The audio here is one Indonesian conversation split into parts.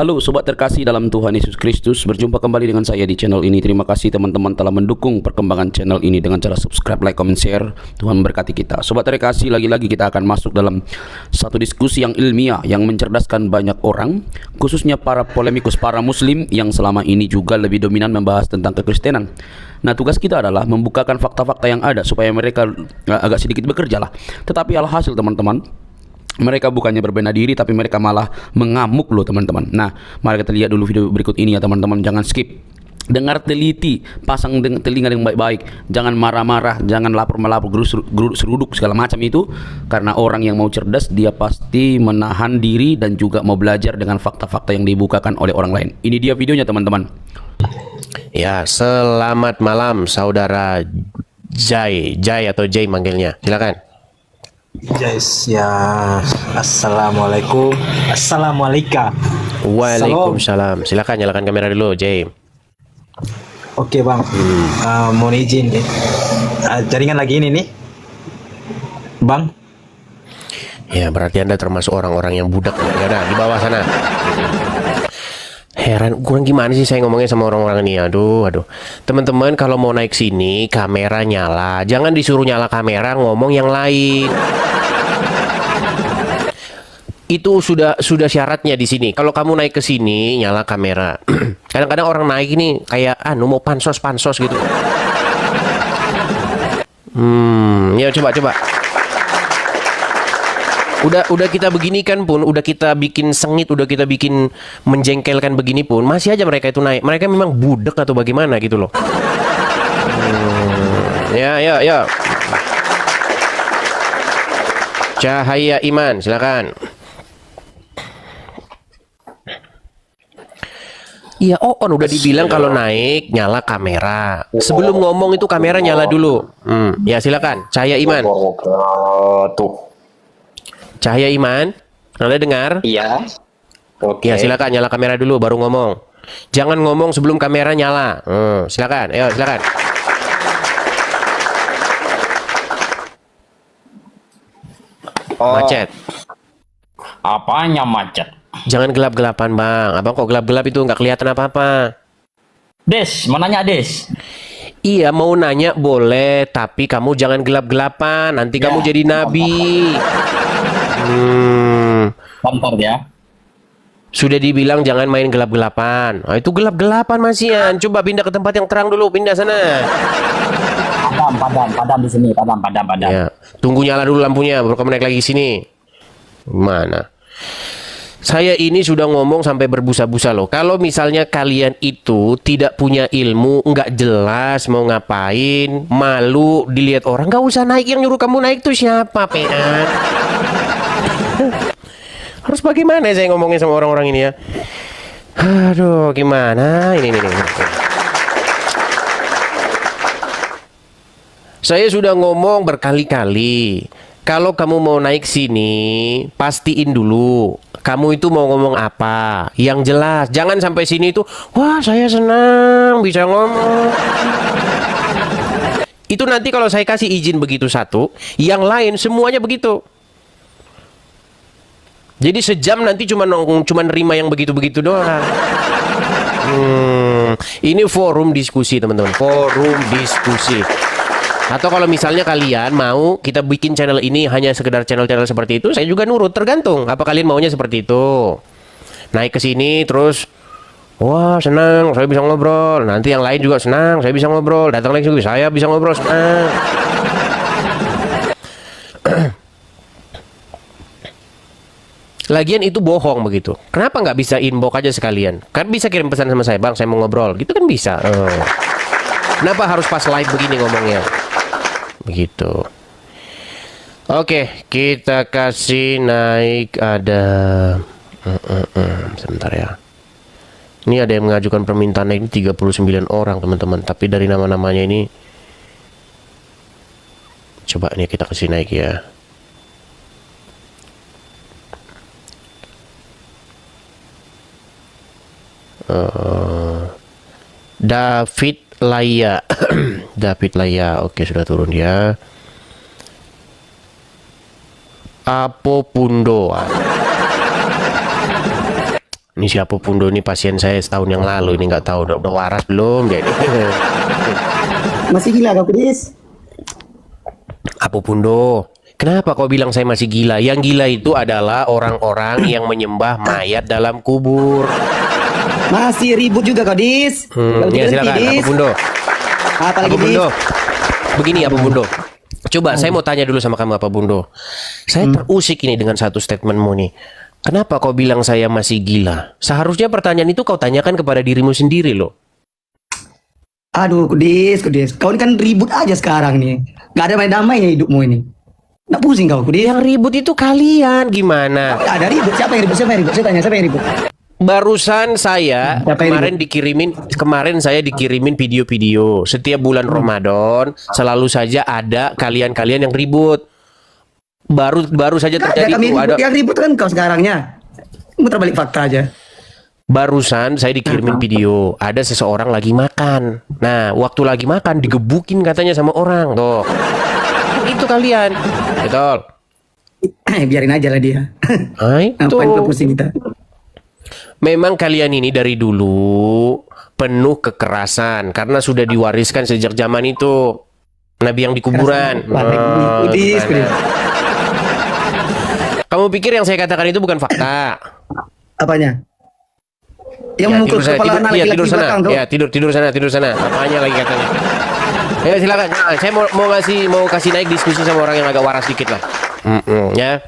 Halo sobat terkasih dalam Tuhan Yesus Kristus, berjumpa kembali dengan saya di channel ini. Terima kasih teman-teman telah mendukung perkembangan channel ini dengan cara subscribe, like, comment, share. Tuhan memberkati kita. Sobat terkasih, lagi-lagi kita akan masuk dalam satu diskusi yang ilmiah yang mencerdaskan banyak orang, khususnya para polemikus, para muslim yang selama ini juga lebih dominan membahas tentang kekristenan. Nah, tugas kita adalah membukakan fakta-fakta yang ada supaya mereka agak sedikit bekerja lah. Tetapi alhasil teman-teman, mereka bukannya berbenah diri, tapi mereka malah mengamuk loh teman-teman. Nah, mari kita lihat dulu video berikut ini ya teman-teman. Jangan skip, dengar teliti, pasang telinga yang baik-baik. Jangan marah-marah, jangan lapor-melapor, geruduk seruduk segala macam itu. Karena orang yang mau cerdas, dia pasti menahan diri dan juga mau belajar dengan fakta-fakta yang dibukakan oleh orang lain. Ini dia videonya teman-teman. Ya, selamat malam saudara Jai atau Jai manggilnya. Silakan. Guys, ya, assalamualaikum, assalamualaikum. Waalaikumsalam. Silakan nyalakan kamera dulu, Jay. Oke bang, mohon izin nih. Jaringan lagi ini nih, bang. Ya, berarti Anda termasuk orang-orang yang budak. Ya udah, di bawah sana. Heran, kurang gimana sih saya ngomongnya sama orang-orang ini. Aduh. Teman-teman, kalau mau naik sini, kamera nyala. Jangan disuruh nyala kamera, ngomong yang lain. Itu sudah syaratnya di sini. Kalau kamu naik ke sini, nyala kamera. Kadang-kadang orang naik ini kayak mau pansos gitu. Ya coba. Udah kita begini kan pun, udah kita bikin sengit, udah kita bikin menjengkelkan begini pun, masih aja mereka itu naik. Mereka memang budak atau bagaimana gitu loh. Ya. Cahaya Iman, silakan. Iya, udah dibilang kalau naik nyala kamera. Sebelum ngomong itu kamera nyala dulu. Ya silakan, Cahaya Iman. Tuh. Cahaya Iman, Anda dengar? Iya. Oke. Ya silakan nyala kamera dulu baru ngomong. Jangan ngomong sebelum kamera nyala. Silakan, silakan. Macet. Apanya macet? Jangan gelap-gelapan bang. Abang kok gelap-gelap itu nggak kelihatan apa-apa. Des, mau nanya Des. Iya mau nanya boleh, tapi kamu jangan gelap-gelapan. Nanti kamu jadi nabi. Bentar ya. Sudah dibilang jangan main gelap-gelapan. Itu gelap-gelapan masian. Coba pindah ke tempat yang terang dulu. Pindah sana. Padam di sini. Padam. Ya. Tunggu nyala dulu lampunya, baru kamu naik lagi sini. Mana? Saya ini sudah ngomong sampai berbusa-busa loh. Kalau misalnya kalian itu tidak punya ilmu, nggak jelas mau ngapain, malu dilihat orang, nggak usah naik. Yang nyuruh kamu naik tuh siapa, pean? Harus bagaimana saya ngomongin sama orang-orang ini ya? Aduh, gimana? Ini. Saya sudah ngomong berkali-kali. Kalau kamu mau naik sini, pastiin dulu kamu itu mau ngomong apa yang jelas. Jangan sampai sini itu, wah saya senang bisa ngomong. Itu nanti kalau saya kasih izin begitu satu, yang lain semuanya begitu. Jadi sejam nanti cuma nerima yang begitu-begitu doang. Ini forum diskusi teman-teman, forum diskusi. Atau kalau misalnya kalian mau kita bikin channel ini hanya sekedar channel-channel seperti itu, saya juga nurut, tergantung apa kalian maunya seperti itu. Naik ke sini terus, wah senang saya bisa ngobrol. Nanti yang lain juga senang saya bisa ngobrol. Datang lagi juga saya bisa ngobrol, senang. Lagian itu bohong begitu. Kenapa nggak bisa inbox aja sekalian? Kan bisa kirim pesan sama saya, bang saya mau ngobrol. Gitu kan bisa. Kenapa harus pas live begini ngomongnya? Begitu. Oke, kita kasih naik ada sebentar ya. Ini ada yang mengajukan permintaan naik ini 39 orang teman-teman. Tapi dari nama-namanya ini, coba nih kita kasih naik ya. David Laya. David Laya. Oke, sudah turun ya. Apo Pundo. Ini siapa Pundo ini pasien saya setahun yang lalu ini nggak tahu udah waras belum dia ini. Masih gila kau, Kudis? Apa Pundo? Kenapa kau bilang saya masih gila? Yang gila itu adalah orang-orang yang menyembah mayat dalam kubur. Masih ribut juga kau, Dis. Ya silakan. Apa Pundo? Apa lagi, Apa Dis? Bundo? Begini apa Bundo? Coba saya mau tanya dulu sama kamu apa Bundo. Saya terusik ini dengan satu statementmu nih. Kenapa kau bilang saya masih gila? Seharusnya pertanyaan itu kau tanyakan kepada dirimu sendiri loh. Aduh, Kudis. Kau ini kan ribut aja sekarang nih. Gak ada main-damainya hidupmu ini. Nggak pusing kau, Kudis? Yang ribut itu kalian gimana? Nggak ada ribut. Siapa yang ribut? Saya tanya, siapa yang ribut? Barusan saya Siapa yang kemarin saya dikirimin video-video. Setiap bulan Ramadan selalu saja ada kalian-kalian yang ribut. Baru saja Nggak ada terjadi kami itu ribut. ada. Yang ribut kan kau sekarangnya. Muter balik fakta aja. Barusan saya dikirimin video, ada seseorang lagi makan. Nah, waktu lagi makan digebukin katanya sama orang. Tuh. Itu kalian. Betul. Biarin aja lah dia. Nah, itu. Ngapain kau pusing kita? Memang kalian ini dari dulu penuh kekerasan karena sudah diwariskan sejak zaman itu. Nabi yang di kuburan. Kudis. Kamu pikir yang saya katakan itu bukan fakta? Apanya? Yang Ya, memukul tidur sana, kepala anak tidur laki-laki sana. belakang tuh. Ya, tidur sana. Apanya lagi katanya? Ya, silakan. Nah, saya mau kasih naik diskusi sama orang yang agak waras dikit lah. Ya.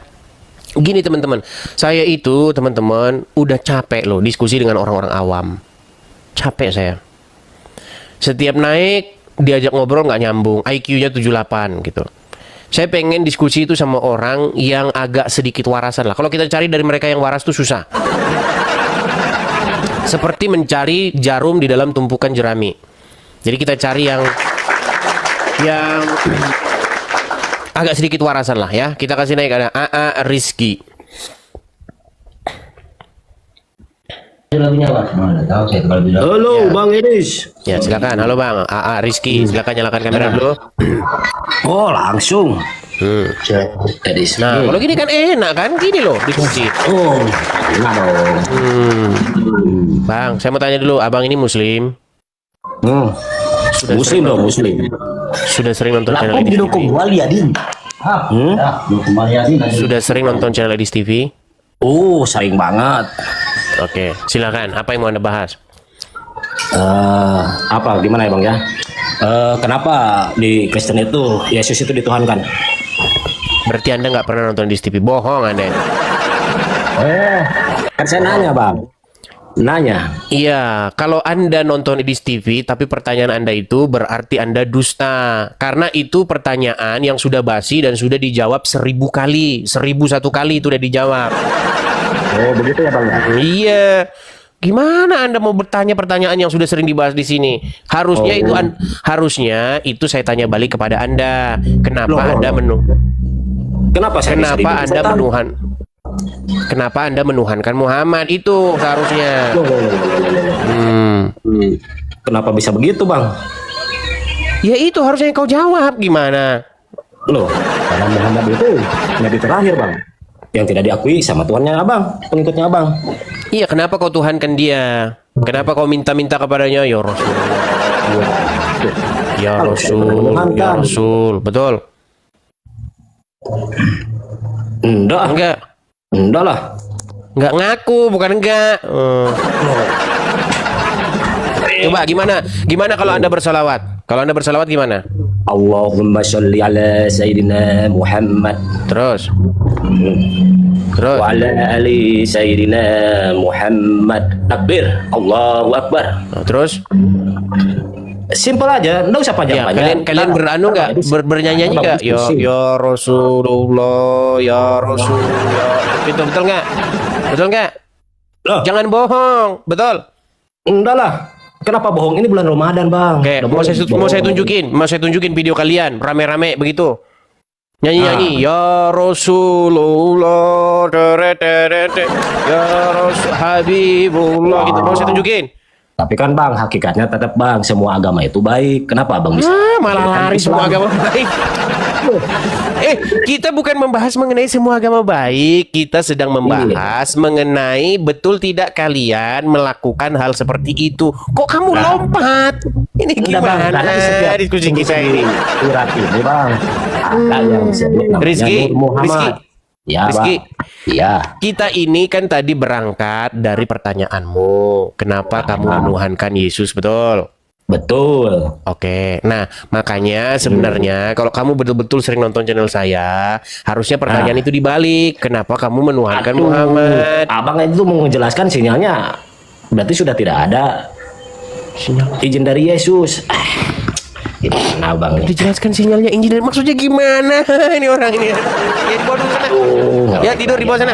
Gini teman-teman, saya itu teman-teman udah capek loh diskusi dengan orang-orang awam. Capek saya. Setiap naik diajak ngobrol nggak nyambung, IQ-nya 78 gitu. Saya pengen diskusi itu sama orang yang agak sedikit warasan lah. Kalau kita cari dari mereka yang waras tuh susah. Seperti mencari jarum di dalam tumpukan jerami. Jadi kita cari yang agak sedikit warasan lah ya. Kita kasih naik ada AA Rizky. Halo Bang Enis. Ya silakan. Halo Bang, AA Rizky. Silakan nyalakan kamera dulu. Oh langsung. Nah kalau gini kan enak kan, gini loh diskusi. Oh, enak dong. Bang, saya mau tanya dulu, abang ini Muslim? Sudah Muslim dong, Muslim. Sudah sering nonton channel Edis TV? Sudah sering nonton channel Edis TV? Oh, sering banget. Oke, silakan. Apa yang mau Anda bahas? Apa? Gimana ya Bang ya? Kenapa di Kristen itu Yesus itu dituhankan? Berarti Anda nggak pernah nonton Edis TV? Bohong Anda. Kan saya nanya Bang. Nanya. Iya, kalau Anda nonton Edis TV, tapi pertanyaan Anda itu berarti Anda dusta. Karena itu pertanyaan yang sudah basi dan sudah dijawab 1000 kali. 1001 kali itu udah dijawab. Oh, begitu ya Bang ya? Iya. Gimana Anda mau bertanya pertanyaan yang sudah sering dibahas di sini? Harusnya harusnya itu saya tanya balik kepada Anda. Kenapa Anda Kenapa saya bisa Kenapa dibilang Anda setan? Kenapa Anda menuhankan Muhammad itu seharusnya? Kenapa bisa begitu Bang? Ya itu harusnya kau jawab gimana? Loh, karena Muhammad itu nabi terakhir Bang, yang tidak diakui sama Tuhannya Abang, pengikutnya Abang. Iya, kenapa kau tuhankan dia? Kenapa kau minta-minta kepadanya? Ya Rasul. Ya Rasul, ya Rasul. Betul. Enggak lah. Enggak ngaku, bukan enggak. Coba gimana kalau Anda bersalawat? Kalau Anda bersalawat gimana? Allahumma sholli ala Sayyidina Muhammad. Terus. Wa ala ali Sayyidina Muhammad. Takbir, Allahu Akbar. Terus? Simpel aja, enggak usah Ya, panjang-panjang. kalian beranu nggak? Bernyanyi nggak? Ya Rasulullah, ya Rasul, ya. Itu betul nggak? Betul nggak? Loh. Jangan bohong, betul. Enggak lah. Kenapa bohong? Ini bulan Ramadan, Bang. Oke, mau saya tunjukin video kalian rame-rame begitu. Nyanyi-nyanyi ya Rasulullah, ya Rasul Habibullah gitu. Mau saya tunjukin. Tapi kan bang, hakikatnya tetap bang, semua agama itu baik. Kenapa bang bisa? Malah lari semua agama baik. Kita bukan membahas mengenai semua agama baik. Kita sedang membahas mengenai betul tidak kalian melakukan hal seperti itu. Kok kamu lompat? Ini Enggak, Bang, gimana karena di setiap diskusi kita ini? surat ini bang, ada yang disebut namanya Rizky, Nur Muhammad. Rizky. Ya Rizky. bang. Iya. Kita ini kan tadi berangkat dari pertanyaanmu. Kenapa kamu menuhankan Yesus, betul? Betul. Oke, nah makanya sebenarnya kalau kamu betul-betul sering nonton channel saya, harusnya pertanyaan itu dibalik. Kenapa kamu menuhankan Aduh, Muhammad? abang itu mau menjelaskan sinyalnya, berarti sudah tidak ada Sinyal. izin dari Yesus. Gimana bang? Dijelaskan sinyalnya Injil, maksudnya gimana? Ini orang ini. Ya di bawah dulu sana. Ya tidur di bawah sana.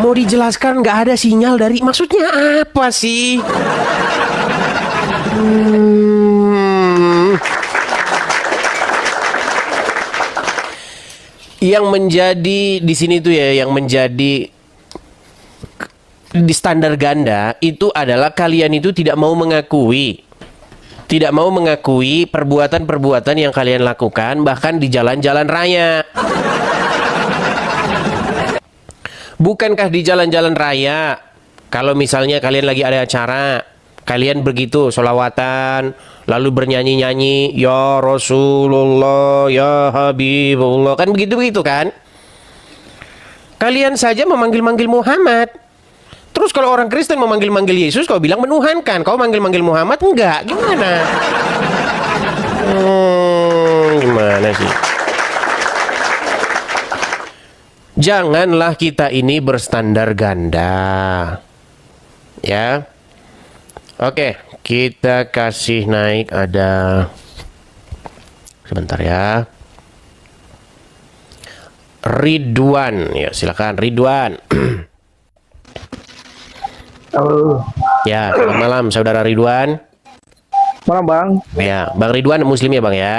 Mau dijelaskan nggak ada sinyal dari, maksudnya apa sih? Yang menjadi di sini tuh ya, yang menjadi di standar ganda itu adalah kalian itu tidak mau mengakui perbuatan-perbuatan yang kalian lakukan bahkan di jalan-jalan raya. Bukankah di jalan-jalan raya kalau misalnya kalian lagi ada acara, kalian begitu sholawatan, lalu bernyanyi-nyanyi, ya Rasulullah, ya Habibullah, kan begitu-begitu kan? Kalian saja memanggil-manggil Muhammad. Terus kalau orang Kristen memanggil-manggil Yesus, kau bilang menuhankan. Kau manggil-manggil Muhammad, enggak? Gimana? Gimana sih? Janganlah kita ini berstandar ganda. Ya. Oke, kita kasih naik ada. Sebentar ya. Ridwan, ya silakan Ridwan. Halo. Ya, selamat malam saudara Ridwan. Malam bang. Ya, Bang Ridwan Muslim ya bang ya.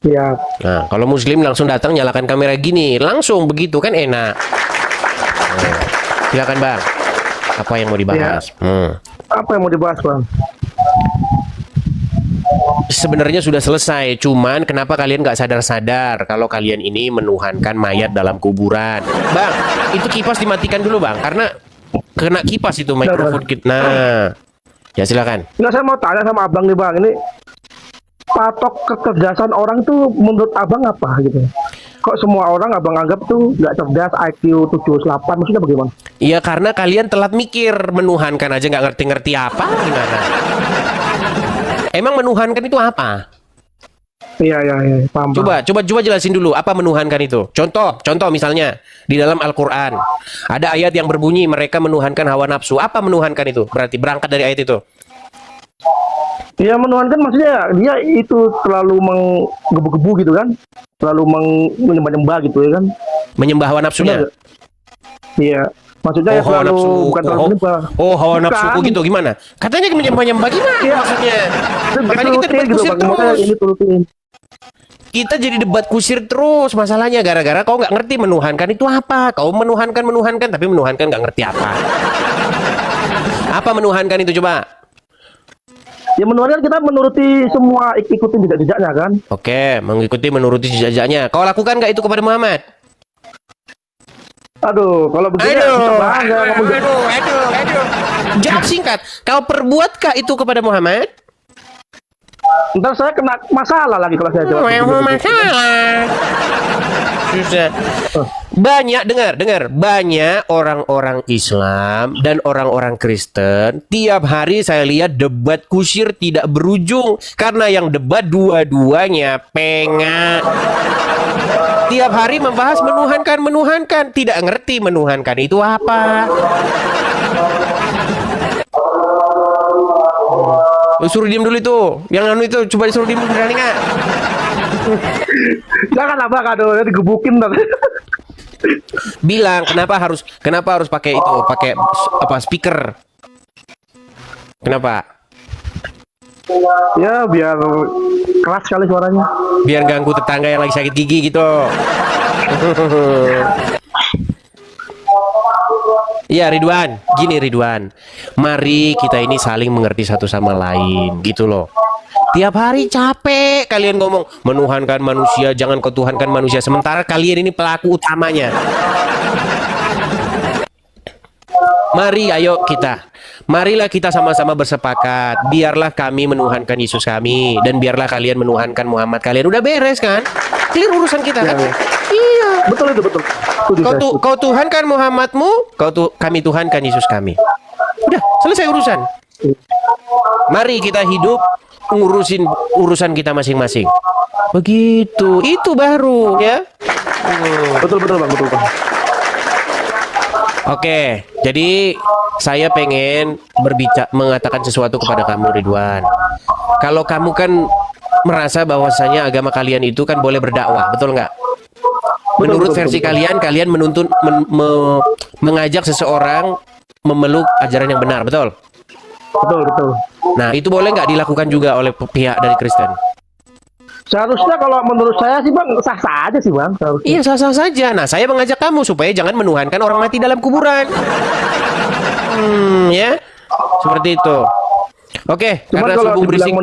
Ya. Nah, kalau Muslim langsung datang nyalakan kamera gini, langsung begitu kan enak. Nah, silakan bang. Apa yang mau dibahas? Apa yang mau dibahas bang? Sebenarnya sudah selesai, cuman kenapa kalian nggak sadar-sadar kalau kalian ini menuhankan mayat dalam kuburan? Bang, itu kipas dimatikan dulu bang, karena kena kipas itu mikrofon kita. Nah, ya silakan. Nggak, saya mau tanya sama abang nih bang, ini patok kecerdasan orang tuh menurut abang apa gitu? Kok semua orang abang anggap tuh nggak cerdas, IQ 78, maksudnya bagaimana? Iya karena kalian telat mikir, menuhankan aja nggak ngerti-ngerti apa, gimana? Emang menuhankan itu apa? Iya, paham. Coba jelasin dulu apa menuhankan itu. Contoh misalnya di dalam Al-Qur'an ada ayat yang berbunyi mereka menuhankan hawa nafsu. Apa menuhankan itu? Berarti berangkat dari ayat itu. Iya, menuhankan maksudnya dia itu terlalu menggebu-gebu gitu kan? Terlalu menyembah-nyembah gitu ya kan? Menyembah hawa nafsunya. Iya. Maksudnya ya hawa terlalu nafsu. bukan terlalu menyembah. Hawa Bukan. nafsuku gitu gimana? Katanya menyembah-nyembah gimana Iya. maksudnya? Makanya kita debat gitu kusir bang. Makanya terus. ini turutin. Kita jadi debat kusir terus masalahnya gara-gara kau nggak ngerti menuhankan itu apa. Kau menuhankan tapi menuhankan nggak ngerti apa. Apa menuhankan itu coba? Ya menuhankan kita menuruti semua, ikutin jejak-jejaknya kan? Oke, menuruti jejak-jejaknya. Kau lakukan nggak itu kepada Muhammad? Aduh, kalau begini Aduh. Jawab singkat. Kau perbuatkah itu kepada Muhammad? ntar saya kena masalah lagi kalau saya jawab. Masalah. Susah. Dengar. Banyak orang-orang Islam dan orang-orang Kristen tiap hari saya lihat debat kusir tidak berujung karena yang debat dua-duanya pengak. Tiap hari membahas menuhankan, tidak ngerti menuhankan itu apa. Suruh diem dulu itu. Yang anu itu coba disuruh diem dulu, berani nggak? Jangan apa kado digebukin ntar. Bilang kenapa harus pakai itu, pakai apa speaker? Kenapa? Ya biar keras sekali suaranya. Biar ganggu tetangga yang lagi sakit gigi gitu. Ya Ridwan, gini Ridwan, mari kita ini saling mengerti satu sama lain, gitu loh. Tiap hari capek kalian ngomong menuhankan manusia, jangan kau tuhankan manusia, sementara kalian ini pelaku utamanya. Mari, ayo marilah kita sama-sama bersepakat. Biarlah kami menuhankan Yesus kami, dan biarlah kalian menuhankan Muhammad kalian. Udah beres kan? Clear urusan kita kan? Iya. Betul itu, betul. Setuju saya, setuju. Kau tuhankan Muhammadmu, kami tuhankan Yesus kami. Udah, selesai urusan. Mari kita hidup ngurusin urusan kita masing-masing. Begitu, itu baru ya. Betul Bang, betul Bang. Oke, jadi saya pengen mengatakan sesuatu kepada kamu Ridwan. Kalau kamu kan merasa bahwasanya agama kalian itu kan boleh berdakwah, betul nggak? Menurut versi kalian menuntun mengajak seseorang memeluk ajaran yang benar, betul? Betul. Nah, itu boleh nggak dilakukan juga oleh pihak dari Kristen? Seharusnya kalau menurut saya sih Bang, sah-sah aja sih Bang. Seharusnya. Iya, sah-sah saja. Nah, saya mengajak kamu supaya jangan menuhankan orang mati dalam kuburan. Ya, seperti itu. Oke, Cuman karena kalau subuh berisik.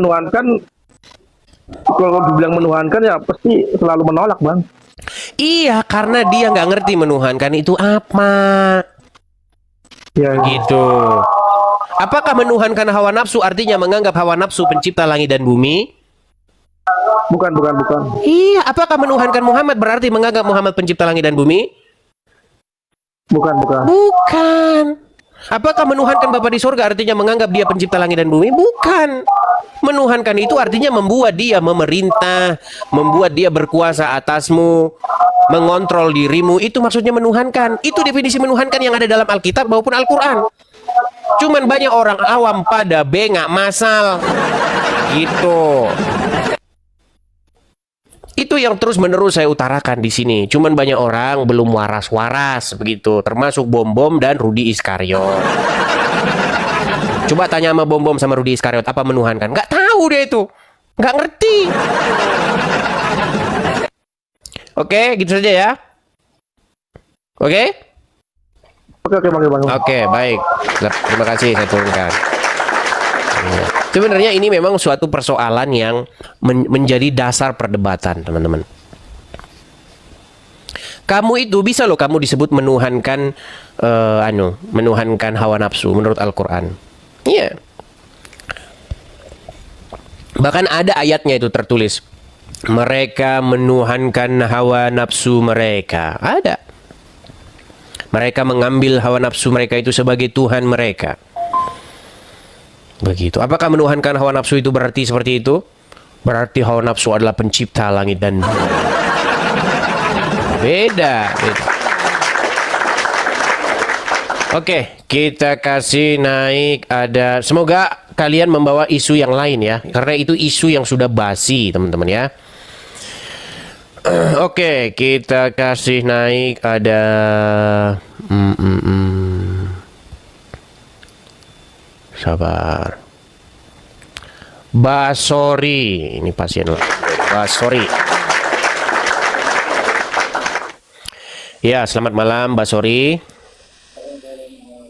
Kalau dibilang menuhankan ya pasti selalu menolak Bang. Iya, karena dia nggak ngerti menuhankan itu apa. Ya, Gitu. Apakah menuhankan hawa nafsu artinya menganggap hawa nafsu pencipta langit dan bumi? bukan. Iya, apakah menuhankan Muhammad berarti menganggap Muhammad pencipta langit dan bumi? Bukan. Bukan. Apakah menuhankan Bapa di surga artinya menganggap dia pencipta langit dan bumi? Bukan. Menuhankan itu artinya membuat dia memerintah, membuat dia berkuasa atasmu, mengontrol dirimu. Itu maksudnya menuhankan. Itu definisi menuhankan yang ada dalam Alkitab maupun Al-Quran. Cuman banyak orang awam pada bengak masal. Gitu. Itu yang terus-menerus saya utarakan di sini. Cuman banyak orang belum waras-waras begitu, termasuk Bom-Bom dan Rudi Iskariot. Coba tanya sama Bom-Bom sama Rudi Iskariot apa menuhankan? Nggak tahu dia itu. Nggak ngerti. Oke, gitu saja ya. Oke? Oke Bang. Oke, baik. Terima kasih, saya turunkan. Sebenarnya ini memang suatu persoalan yang menjadi dasar perdebatan, teman-teman. Kamu itu bisa loh kamu disebut menuhankan menuhankan hawa nafsu menurut Al-Qur'an. Iya. Bahkan ada ayatnya itu tertulis. Mereka menuhankan hawa nafsu mereka. Ada. Mereka mengambil hawa nafsu mereka itu sebagai Tuhan mereka. Begitu. Apakah menuhankan hawa nafsu itu berarti seperti itu? Berarti hawa nafsu adalah pencipta langit dan bumi. Beda. Oke, kita kasih naik ada. Semoga kalian membawa isu yang lain ya, karena itu isu yang sudah basi, teman-teman ya. Oke, kita kasih naik ada. Sabar. Basori, ini pasien Basori. Ya, selamat malam Basori.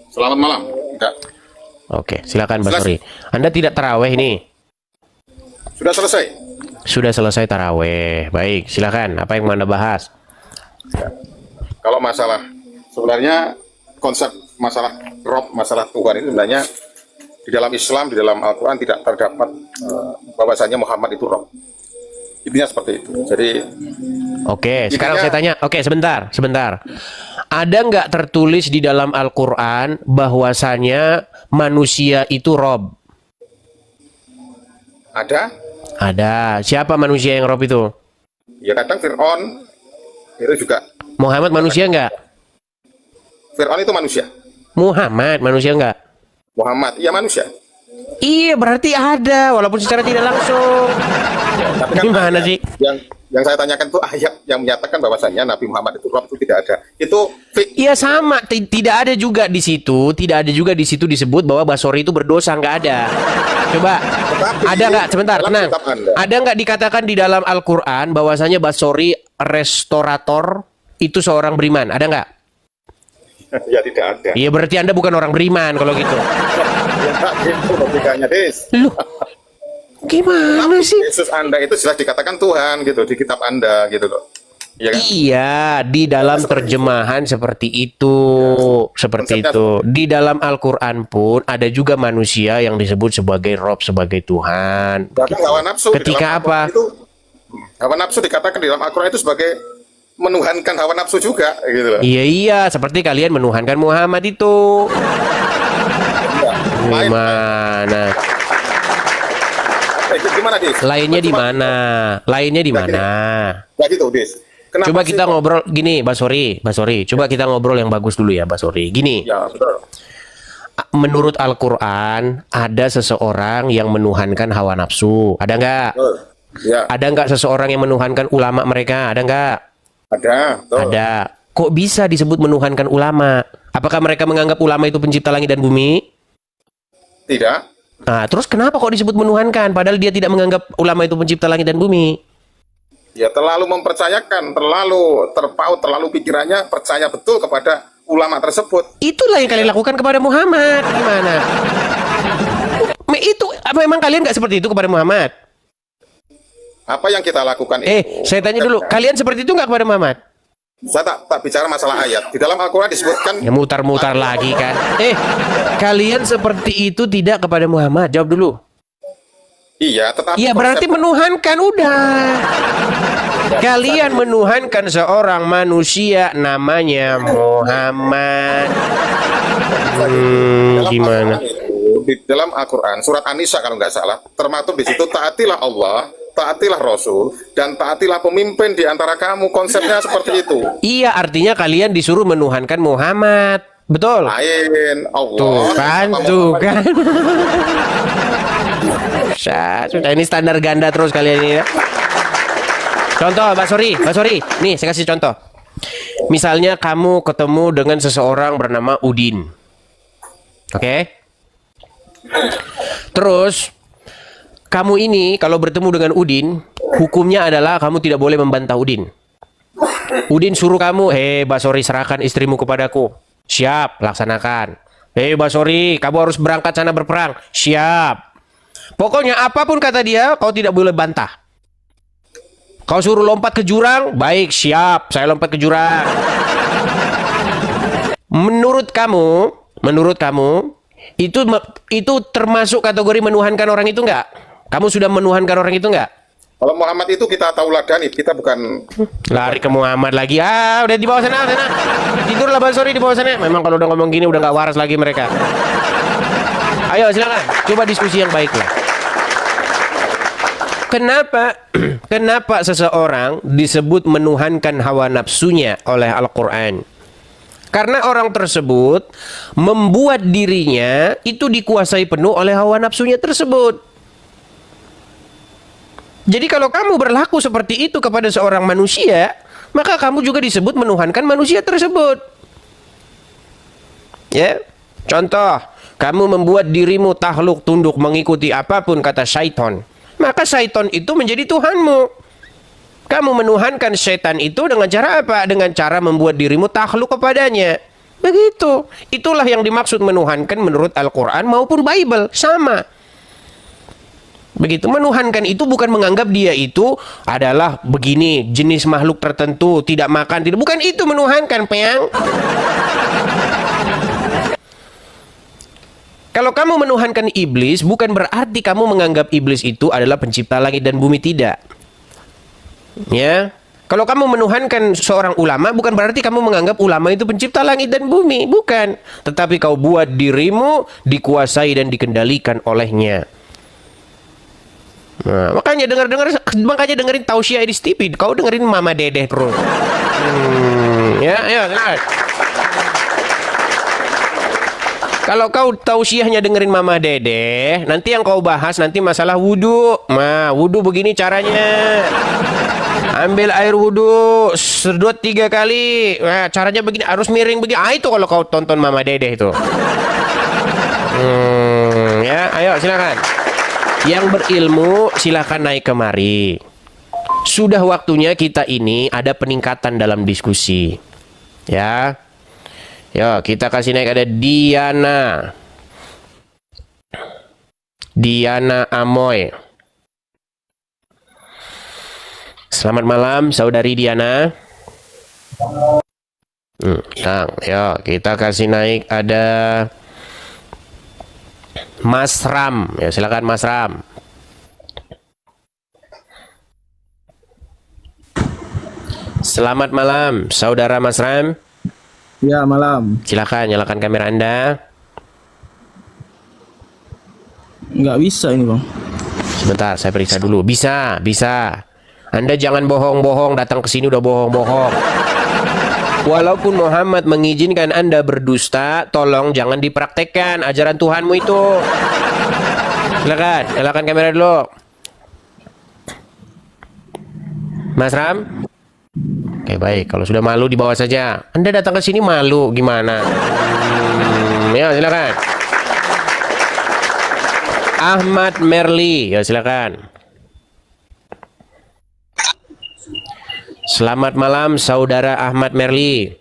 Selamat malam. Enggak. Oke, silakan Basori. Anda tidak taraweh ini? Sudah selesai. Sudah selesai taraweh. Baik, silakan. Apa yang mau Anda bahas? Kalau masalah sebenarnya konsep masalah Rob, masalah Tuhan itu sebenarnya di dalam Islam, di dalam Al-Quran tidak terdapat bahwasanya Muhammad itu Rob. Intinya seperti itu. Jadi, oke, sekarang saya tanya. Oke, sebentar. Ada nggak tertulis di dalam Al-Quran bahwasanya manusia itu Rob? ada. Ada. Siapa manusia yang Rob itu? Ya kadang Fir'aun itu juga. Muhammad manusia nggak? Fir'aun itu manusia. Muhammad manusia nggak? Muhammad, iya manusia. Iya, berarti ada, walaupun secara tidak langsung. Tapi kan Gimana sih? Yang saya tanyakan itu ayat yang menyatakan bahwasannya Nabi Muhammad itu Rob itu tidak ada. Itu fake. Iya sama, tidak ada juga di situ, disebut bahwa Basori itu berdosa, nggak ada. Coba, Tetapi, ada nggak? Sebentar, dalam tenang. kitab Anda. Ada nggak dikatakan di dalam Al-Quran bahwasanya Basori restorator itu seorang beriman? Ada nggak? Ya tidak ada. Iya berarti Anda bukan orang beriman kalau gitu. Ya tak gitu logikanya, Des. Loh, gimana sih? Yesus Anda itu jelas dikatakan Tuhan gitu di kitab Anda gitu loh. Iya kan? Iya, di dalam terjemahan seperti itu, seperti Konsepnya itu. Di dalam Al-Quran pun ada juga manusia yang disebut sebagai Rob, sebagai Tuhan. Bahkan hawa nafsu di Ketika dalam apa? Al-Quran itu, hawa nafsu dikatakan di dalam Al-Quran itu sebagai menuhankan hawa nafsu juga gitu loh. Iya, seperti kalian menuhankan Muhammad itu. Lain. Gimana? Itu gimana, Dis? Lainnya di mana? Lainnya di mana? Ya gitu, Dis. Kenapa Coba sih kita kok- ngobrol gini, Basori. Coba kita ngobrol yang bagus dulu ya, Basori. Gini. Ya, betul. Menurut Al-Quran, ada seseorang yang menuhankan hawa nafsu. Ada nggak? Betul. Ya, Ada nggak seseorang yang menuhankan ulama mereka? Ada nggak? ada. Betul. Ada. Kok bisa disebut menuhankan ulama? Apakah mereka menganggap ulama itu pencipta langit dan bumi? Tidak. Nah, terus kenapa kok disebut menuhankan? Padahal dia tidak menganggap ulama itu pencipta langit dan bumi. Ya terlalu mempercayakan, terlalu terpaut, terlalu pikirannya percaya betul kepada ulama tersebut. Itulah yang kalian lakukan kepada Muhammad. Gimana? Itu memang kalian nggak seperti itu kepada Muhammad? Apa yang kita lakukan itu? Saya tanya dulu, kalian seperti itu nggak kepada Muhammad? Saya tak bicara masalah ayat. Di dalam Al-Quran disebutkan Ya mutar-mutar lagi kan. Kalian seperti itu tidak kepada Muhammad? Jawab dulu. iya, tetapi Iya berarti konsep- menuhankan udah. Kalian menuhankan seorang manusia namanya Muhammad. dalam Gimana? Al-Quran itu, di dalam Al-Quran surat An-Nisa kalau nggak salah termaktub di situ taatilah Allah, taatilah Rasul, dan taatilah pemimpin di antara kamu. Konsepnya seperti itu. Iya artinya kalian disuruh menuhankan Muhammad. Betul. Lain Allah. Tuh kan, sama tuh Muhammad. kan. Sudah ini standar ganda terus kalian ini ya. Contoh, Mbak Sori, nih saya kasih contoh. Misalnya kamu ketemu dengan seseorang bernama Udin, oke? Terus kamu ini kalau bertemu dengan Udin, hukumnya adalah kamu tidak boleh membantah Udin. Udin suruh kamu, Mbak Sori serahkan istrimu kepadaku. Siap, laksanakan. Mbak Sori, kamu harus berangkat sana berperang. Siap. Pokoknya apapun kata dia, kau tidak boleh bantah. Kau suruh lompat ke jurang, baik, siap, saya lompat ke jurang. Menurut kamu, itu termasuk kategori menuhankan orang itu enggak? Kamu sudah menuhankan orang itu enggak? Kalau Muhammad itu kita tahu ladani, kita bukan. Lari ke Muhammad lagi. Udah di bawah sana. Tidurlah Bang Sori di bawah sana. Memang kalau udah ngomong gini udah nggak waras lagi mereka. Ayo silakan, coba diskusi yang baik lah. Kenapa seseorang disebut menuhankan hawa nafsunya oleh Al-Quran? Karena orang tersebut membuat dirinya itu dikuasai penuh oleh hawa nafsunya tersebut. Jadi kalau kamu berlaku seperti itu kepada seorang manusia, maka kamu juga disebut menuhankan manusia tersebut. Ya, contoh, kamu membuat dirimu takluk tunduk mengikuti apapun kata syaitan, maka syaitan itu menjadi Tuhanmu. Kamu menuhankan syaitan itu dengan cara apa? Dengan cara membuat dirimu takluk kepadanya. Begitu. Itulah yang dimaksud menuhankan menurut Al-Quran maupun Bible. Sama. Begitu. Menuhankan itu bukan menganggap dia itu adalah begini, jenis makhluk tertentu, tidak makan, tidak. Bukan itu menuhankan, Peang. Kalau kamu menuhankan iblis, bukan berarti kamu menganggap iblis itu adalah pencipta langit dan bumi, tidak. Ya. Kalau kamu menuhankan seorang ulama, bukan berarti kamu menganggap ulama itu pencipta langit dan bumi, bukan. Tetapi kau buat dirimu dikuasai dan dikendalikan olehnya. Nah, makanya dengerin Tausiah di TV. Kau dengerin Mama Dedeh terus. Ya, silakan. Kalau kau tausiahnya dengerin Mama Dedeh, nanti yang kau bahas nanti masalah wudhu. Nah, wudhu begini caranya. Ambil air wudhu, sedot 3 kali. Nah, caranya begini, harus miring begini. Itu kalau kau tonton Mama Dedeh itu. Ya, ayo silakan. Yang berilmu silakan naik kemari. Sudah waktunya kita ini ada peningkatan dalam diskusi. Ya. Ya, kita kasih naik ada Diana. Diana Amoy. Selamat malam, saudari Diana. Ya, kita kasih naik ada Mas Ram. Ya, silakan Mas Ram. Selamat malam, saudara Mas Ram. Ya, malam. Silakan nyalakan kamera Anda. Nggak bisa ini, Bang. Sebentar, saya periksa dulu. Bisa, bisa. Anda jangan bohong-bohong, datang ke sini udah bohong-bohong. Walaupun Muhammad mengizinkan Anda berdusta, tolong jangan dipraktekkan ajaran Tuhanmu itu. Silakan, nyalakan kamera dulu. Mas Ram? Oke, baik. Kalau sudah malu dibawa saja. Anda datang ke sini malu gimana? Ya, silakan. Ahmad Merli, ya silakan. Selamat malam, saudara Ahmad Merli.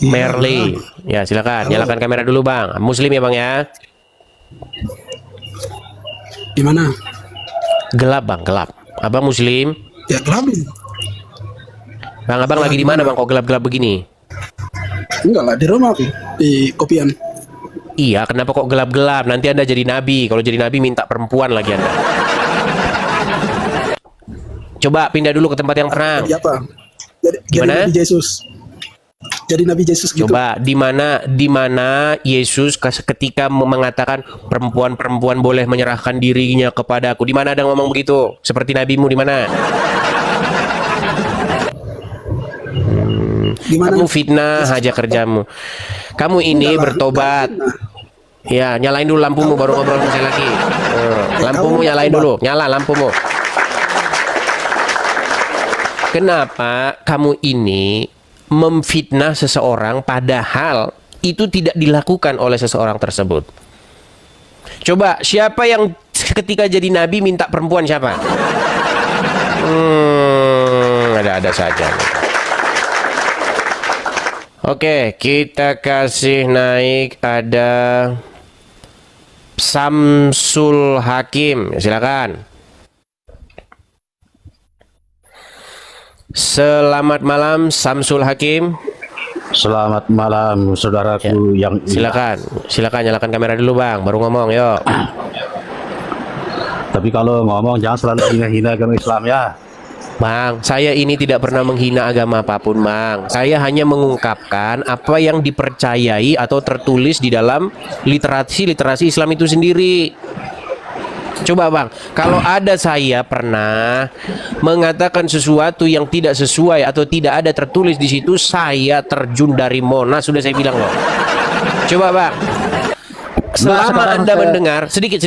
Merli, ya silakan. Nyalakan kamera dulu, Bang. Muslim ya, Bang ya? Gimana? Gelap, Bang, gelap. Abang Muslim? Ya gelap. Bang, abang lagi di mana, Bang? Kok gelap-gelap begini? Enggak lah, di rumah aku, di kopian. Iya, kenapa kok gelap-gelap? Nanti Anda jadi nabi. Kalau jadi nabi minta perempuan lagi Anda. Coba pindah dulu ke tempat yang terang. Jadi apa? Gimana? Jadi Nabi Yesus. Jadi Nabi Yesus gitu. Coba di mana Yesus ketika mengatakan perempuan-perempuan boleh menyerahkan dirinya kepadaku. Di mana ada ngomong begitu? Seperti nabimu di mana? Kamu fitnah aja kerjamu. Kamu ini bertobat. Ya, nyalain dulu lampumu baru ngobrol sama saya lagi. Lampumu nyalain dulu. Nyala lampumu. Kenapa kamu ini memfitnah seseorang padahal itu tidak dilakukan oleh seseorang tersebut? Coba, siapa yang ketika jadi nabi minta perempuan siapa? Ada-ada saja. Oke, kita kasih naik ada Samsul Hakim. Silakan. Selamat malam, Samsul Hakim. Selamat malam, saudaraku yang silakan, silakan nyalakan kamera dulu, Bang. Baru ngomong, yuk. Tapi kalau ngomong jangan selalu hina-hina agama Islam ya. Bang, saya ini tidak pernah menghina agama apapun, Bang. Saya hanya mengungkapkan apa yang dipercayai atau tertulis di dalam literasi Islam itu sendiri. Coba, Bang, kalau ada saya pernah mengatakan sesuatu yang tidak sesuai atau tidak ada tertulis di situ, saya terjun dari Monas, sudah saya bilang loh. Coba, Bang. Selama Anda mendengar sedikit,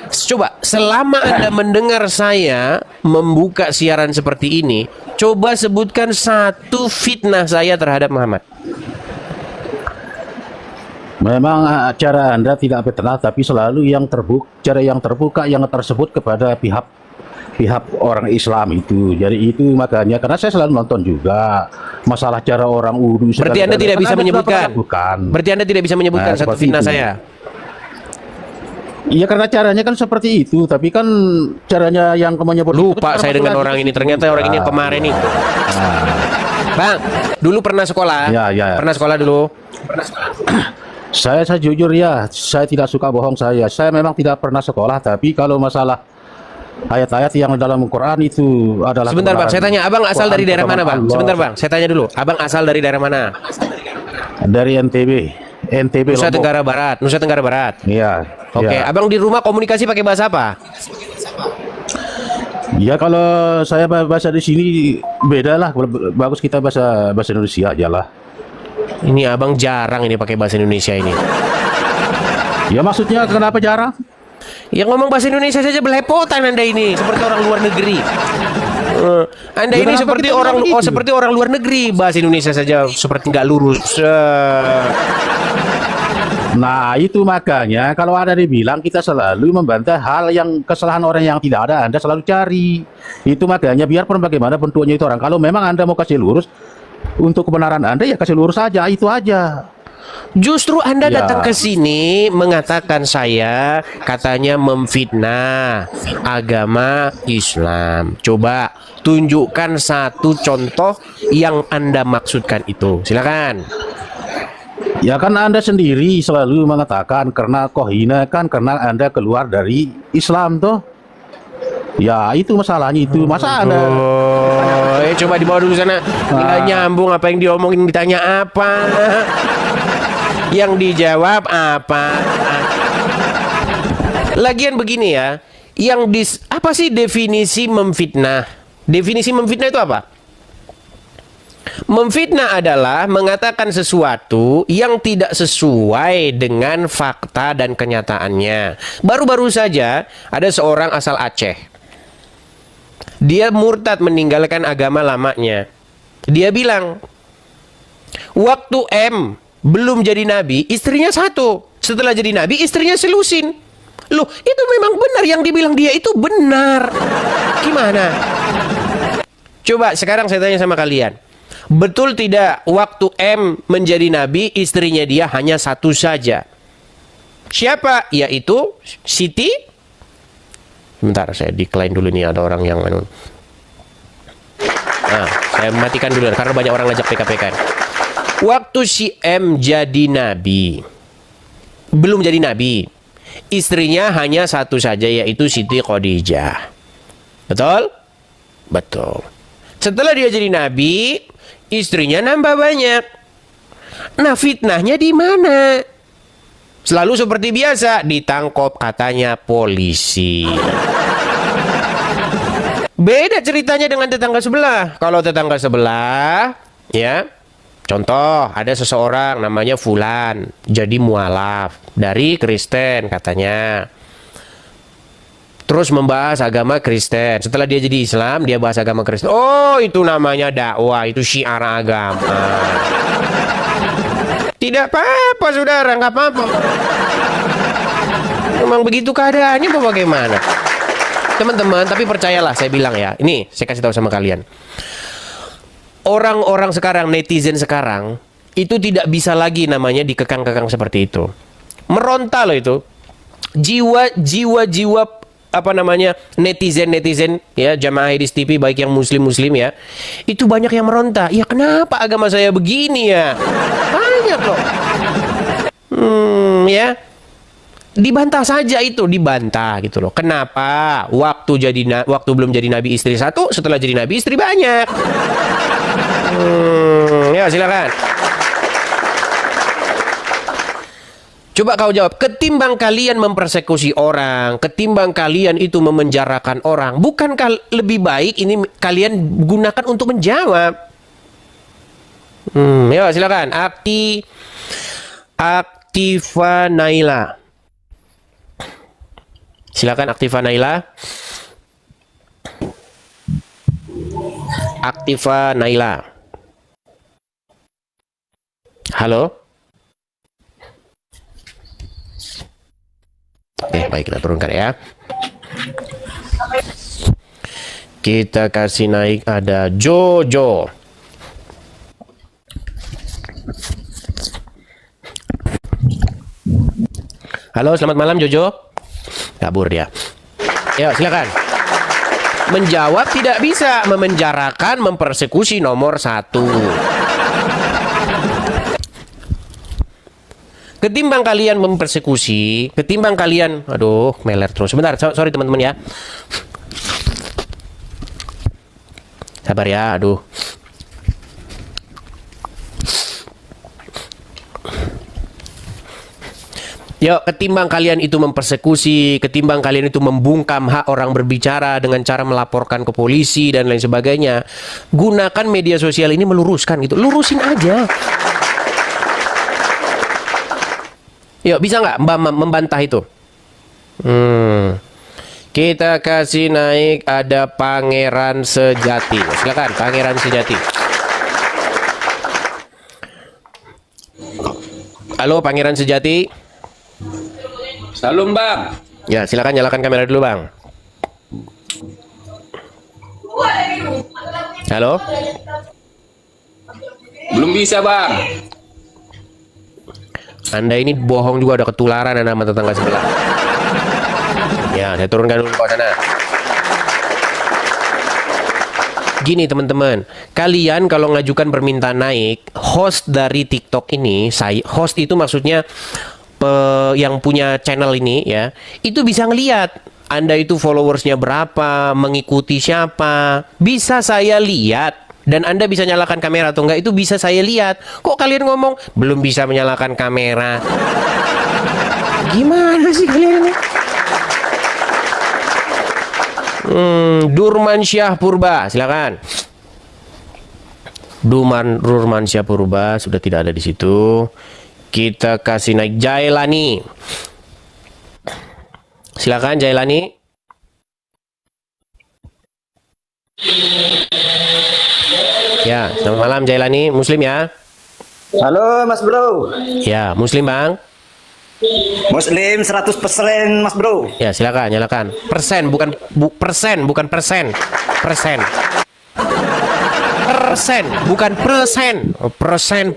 coba selama Anda mendengar saya membuka siaran seperti ini, coba sebutkan satu fitnah saya terhadap Muhammad. Memang cara Anda tidak fitnah, tapi selalu yang terbuka, cara yang terbuka yang tersebut kepada pihak orang Islam itu. Jadi itu makanya karena saya selalu nonton juga masalah cara orang wudu. Berarti Anda tidak bisa menyebutkan. Berarti Anda tidak bisa menyebutkan satu fitnah itu. saya. Iya karena caranya kan seperti itu, tapi kan caranya yang kamu nyebut lupa saya dengan orang ini. Ternyata orang ini yang kemarin itu. Bang, dulu pernah sekolah? Ya. Pernah sekolah dulu? Saya jujur ya, saya tidak suka bohong saya. Saya memang tidak pernah sekolah, tapi kalau masalah ayat-ayat yang dalam Quran itu adalah. Sebentar, Bang, saya tanya, Abang asal dari daerah mana, Bang? Sebentar, Bang, saya tanya dulu. Abang asal dari daerah mana? Dari NTB. Nusa Tenggara Barat. Nusa Tenggara Barat. Iya. Oke, ya. Abang di rumah komunikasi pakai bahasa apa? Ya kalau saya bahasa di sini beda lah. Bagus kita bahasa Indonesia aja lah. Ini Abang jarang ini pakai bahasa Indonesia ini. Ya maksudnya kenapa jarang? Ya ngomong bahasa Indonesia saja belepotan Anda ini seperti orang luar negeri. Anda ini seperti orang luar negeri, bahasa Indonesia saja seperti nggak lurus. Nah itu makanya kalau ada dibilang kita selalu membantah hal yang kesalahan orang yang tidak ada, Anda selalu cari. Itu makanya biarpun bagaimana bentuknya itu orang, kalau memang Anda mau kasih lurus untuk kebenaran Anda ya kasih lurus saja, itu aja. Justru Anda Ya. datang ke sini mengatakan saya katanya memfitnah agama Islam. Coba tunjukkan satu contoh yang Anda maksudkan itu. Silakan. Ya kan Anda sendiri selalu mengatakan karena kohina kan karena Anda keluar dari Islam toh. Ya itu masalahnya itu. Masa Anda Coba dibawa dulu sana. Nggak nyambung apa yang diomongin, ditanya apa. Yang dijawab apa. Lagian begini ya. Apa sih definisi memfitnah? Definisi memfitnah itu apa? Memfitnah adalah mengatakan sesuatu yang tidak sesuai dengan fakta dan kenyataannya. Baru-baru saja ada seorang asal Aceh. Dia murtad meninggalkan agama lamanya. Dia bilang, waktu M belum jadi nabi, istrinya satu. Setelah jadi nabi, istrinya selusin. Loh, itu memang benar yang dibilang dia itu benar. Gimana? Coba sekarang saya tanya sama kalian. Betul tidak waktu M menjadi nabi, istrinya dia hanya satu saja? Siapa? Yaitu Siti. Sebentar, saya decline dulu nih, ada orang yang Nah, saya matikan dulu karena banyak orang ngajak PKP-kan. Waktu si M jadi nabi, belum jadi nabi, istrinya hanya satu saja, yaitu Siti Khadijah. Betul? Betul. Setelah dia jadi nabi, istrinya nambah banyak. Nah, fitnahnya di mana? Selalu seperti biasa, ditangkap katanya polisi. Beda ceritanya dengan tetangga sebelah. Kalau tetangga sebelah, ya, contoh ada seseorang namanya Fulan, jadi mualaf dari Kristen katanya. Terus membahas agama Kristen. Setelah dia jadi Islam, dia bahas agama Kristen. Oh, itu namanya dakwah, itu syiar agama. Tidak apa-apa, saudara, nggak apa-apa. Memang begitu keadaannya, apa bagaimana? Teman-teman, tapi percayalah, saya bilang ya. Ini, saya kasih tahu sama kalian. Orang-orang sekarang, netizen sekarang, itu tidak bisa lagi namanya dikekang-kekang seperti itu. Meronta loh itu. Jiwa apa namanya, netizen ya, jamaah Hadis TV baik yang muslim ya, itu banyak yang meronta. Ya kenapa agama saya begini ya? Banyak loh. Ya, dibantah saja itu, dibantah gitu loh. Kenapa waktu belum jadi nabi istri satu, setelah jadi nabi istri banyak? Ya silakan. Coba kau jawab, ketimbang kalian mempersekusi orang, ketimbang kalian itu memenjarakan orang, bukankah lebih baik ini kalian gunakan untuk menjawab? Ya silakan. Aktiva Naila. Silakan Aktiva Naila. Aktiva Naila. Halo. Oke, baik, kita turunkan ya. Kita kasih naik, ada Jojo. Halo, selamat malam Jojo. Kabur dia. Ya, silakan. Menjawab tidak bisa, memenjarakan, mempersekusi nomor 1. Ketimbang kalian mempersekusi, ketimbang kalian, aduh, meler terus. Sebentar, sorry teman-teman ya. Sabar ya, aduh. Yuk, ketimbang kalian itu mempersekusi, ketimbang kalian itu membungkam hak orang berbicara dengan cara melaporkan ke polisi dan lain sebagainya, gunakan media sosial ini meluruskan gitu. Lurusin aja. Yuk, bisa nggak membantah itu? Kita kasih naik, ada Pangeran Sejati. Silakan, Pangeran Sejati. Halo, Pangeran Sejati. Salam bang. Ya, silakan nyalakan kamera dulu bang. Halo. Belum bisa bang. Anda ini bohong juga, ada ketularan Anda sama tetangga sebelah. Ya, saya turunkan dulu ke sana. Gini teman-teman, kalian kalau ngajukan permintaan naik, host dari TikTok ini, host itu maksudnya yang punya channel ini ya, itu bisa ngelihat Anda itu followersnya berapa, mengikuti siapa, bisa saya lihat. Dan Anda bisa nyalakan kamera atau enggak, itu bisa saya lihat. Kok kalian ngomong belum bisa menyalakan kamera? Gimana sih kalian ini? Durmansyah Purba, silakan. Durmansyah Purba sudah tidak ada di situ. Kita kasih naik Jailani. Silakan Jailani. Ya, selamat malam Jailani, Muslim ya? Halo Mas Bro. Ya, Muslim Bang. Muslim 100% Mas Bro. Ya, silakan, nyalakan. Persen, bukan persen, bukan persen. Persen. Persen, bukan persen. Oh, persen.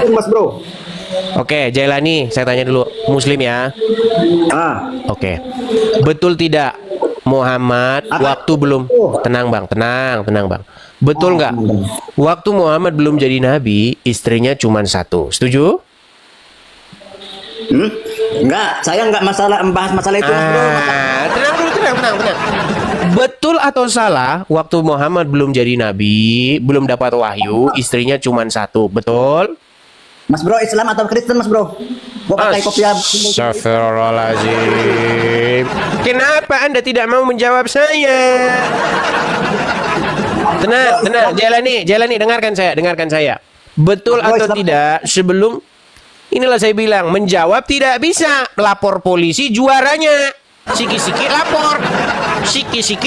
Mas Bro. Oke, Jailani, saya tanya dulu, Muslim ya? Oke. Betul tidak Muhammad waktu belum tenang Bang. Betul nggak? Waktu Muhammad belum jadi nabi, istrinya cuma satu. Setuju? Enggak, saya enggak bahas masalah itu, Mas Bro. Tenang dulu, tenang. Betul atau salah, waktu Muhammad belum jadi nabi, belum dapat wahyu, istrinya cuma satu. Betul? Mas Bro, Islam atau Kristen, Mas Bro? Gua pakai kopiah. Astagfirullahaladzim. Kenapa Anda tidak mau menjawab saya? Tenang, Jailani, dengarkan saya. Betul atau tidak, sebelum inilah saya bilang, menjawab tidak bisa. Lapor polisi juaranya. Siki-siki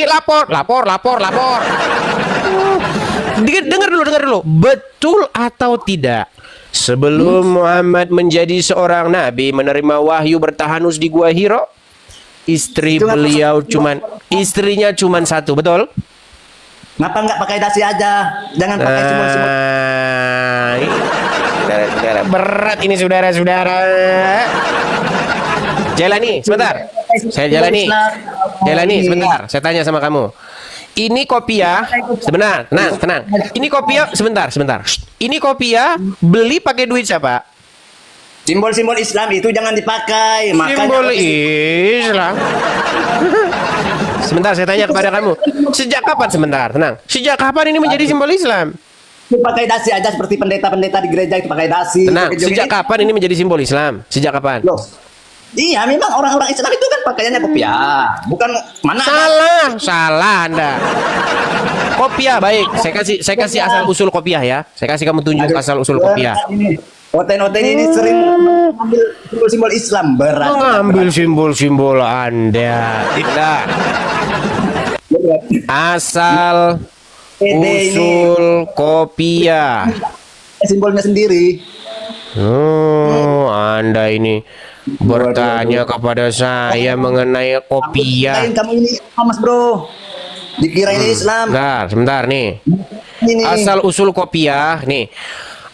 lapor. Lapor. Dengar dulu. Betul atau tidak? Sebelum Muhammad menjadi seorang nabi, menerima wahyu bertahanus di Gua Hiro, istrinya cuma satu, betul? Kenapa nggak pakai dasi aja? Jangan pakai simbol-simbol. Saudara-saudara, berat ini saudara-saudara. Jailani, sebentar. Jailani, sebentar. Saya tanya sama kamu. Ini kopiah, sebentar, tenang. Ini kopiah, sebentar. Ini kopiah beli pakai duit siapa? Simbol-simbol Islam itu jangan dipakai. Simbol Islam. Sebentar, saya tanya kepada kamu. Sejak kapan, sejak kapan ini menjadi simbol Islam? Pakai dasi aja seperti pendeta-pendeta di gereja itu pakai dasi. Tenang, sejak kapan ini menjadi simbol Islam? Sejak kapan? Loh. Iya, memang orang-orang Islam itu kan pakaiannya kopiah. Bukan mana? Salah Anda. Kopiah baik. Saya kasih asal usul kopiah ya. Saya kasih kamu tunjuk asal usul kopiah. Oten ini sering mengambil simbol-simbol Islam, berat. Mengambil simbol-simbol Anda. Tidak. Asal usul kopiah. Simbolnya sendiri. Oh, Anda ini bertanya kepada saya mengenai kopiah. Kamu ini Mas Bro. Dikira ini Islam. Sebentar nih. Asal usul kopiah nih.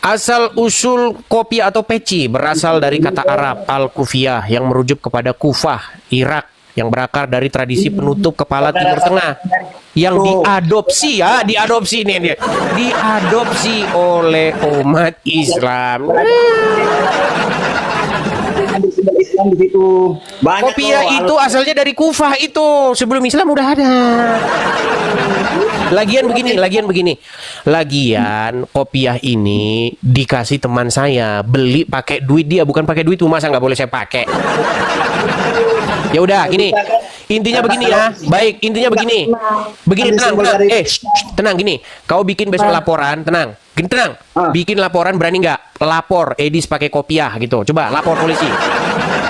Asal usul kopiah atau peci berasal dari kata Arab al-kufiyah yang merujuk kepada Kufah, Irak, yang berakar dari tradisi penutup kepala Timur Tengah yang diadopsi oleh umat Islam. Kopiah itu asalnya dari Kufah itu, sebelum Islam udah ada. Lagian begini. Lagian kopiah ini dikasih teman saya, beli pakai duit dia, bukan pakai duit, masa nggak boleh saya pakai? Ya udah, gini. Intinya begini ya. Baik, intinya begini. Tenang. Tenang gini. Kau bikin besok laporan, tenang. Bikin laporan, berani nggak? Lapor Edis pakai kopiah gitu. Coba lapor polisi.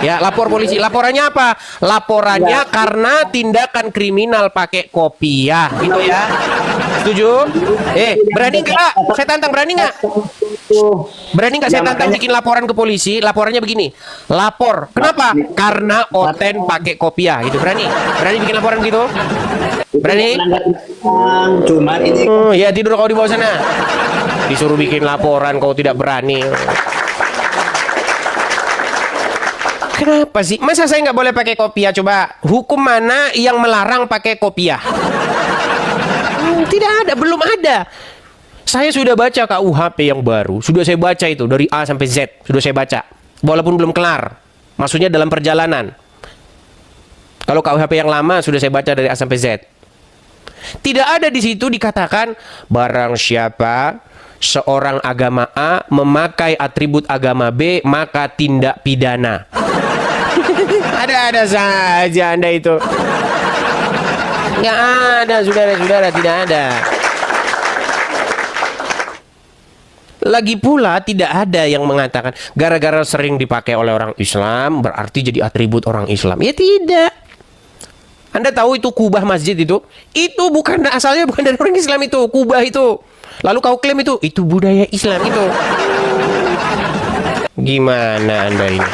Ya, lapor polisi. Laporannya apa? Laporannya karena tindakan kriminal pakai kopiah gitu ya. Setuju? Berani nggak? Saya tantang, berani nggak? Berani nggak saya tantang bikin laporan ke polisi? Laporannya begini. Lapor. Kenapa? Karena Oten pakai kopiah gitu. Berani bikin laporan gitu? Berani? Cuma ini. Ya tidur kau di bawah sana. Disuruh bikin laporan kau tidak berani. Kenapa sih? Masa saya nggak boleh pakai kopiah? Coba, hukum mana yang melarang pakai kopiah? Tidak ada, belum ada. Saya sudah baca KUHP yang baru. Sudah saya baca itu, dari A sampai Z. Sudah saya baca. Walaupun belum kelar. Maksudnya dalam perjalanan. Kalau KUHP yang lama, sudah saya baca dari A sampai Z. Tidak ada di situ dikatakan, barang siapa seorang agama A memakai atribut agama B, maka tindak pidana. Ada-ada saja Anda itu. Nggak ada, saudara-saudara, tidak ada. Lagi pula tidak ada yang mengatakan gara-gara sering dipakai oleh orang Islam berarti jadi atribut orang Islam. Ya tidak. Anda tahu itu kubah masjid itu? Itu bukan, asalnya bukan dari orang Islam itu, kubah itu. Lalu kau klaim itu budaya Islam itu. Gimana Anda ini?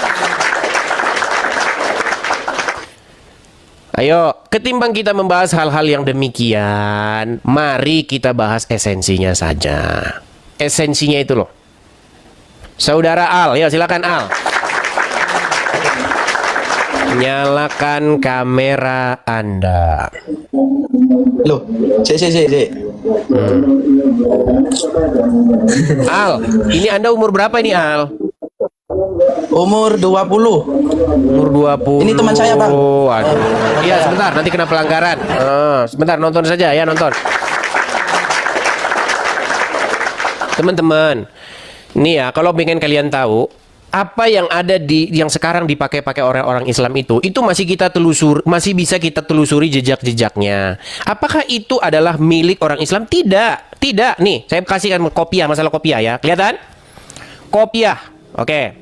Ayo, ketimbang kita membahas hal-hal yang demikian, mari kita bahas esensinya saja. Esensinya itu loh. Saudara Al, ya silakan Al. Nyalakan kamera Anda. Loh, cek. Al, ini Anda umur berapa ini Al? Umur 20. Umur 20. Ini teman saya, Bang. Aduh. Iya, sebentar, nanti kena pelanggaran. Sebentar, nonton saja ya, nonton. Teman-teman, nih ya, kalau pengen kalian tahu apa yang ada yang sekarang dipakai orang-orang Islam itu masih bisa kita telusuri jejak-jejaknya. Apakah itu adalah milik orang Islam? Tidak. Nih, saya kasihkan kopiah, masalah kopiah ya. Kelihatan? Kopiah. Oke.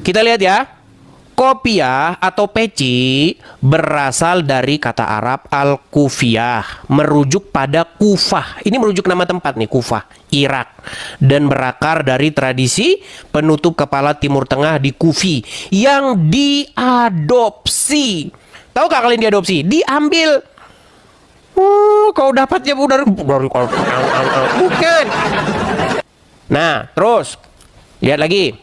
Kita lihat ya. Kopiah atau peci berasal dari kata Arab al-Kufiyah, merujuk pada Kufah. Ini merujuk nama tempat nih, Kufah, Irak. Dan berakar dari tradisi penutup kepala Timur Tengah di Kufi yang diadopsi. Tahukah kalian diadopsi? Diambil. Kau dapatnya dari bukan. Nah, terus lihat lagi.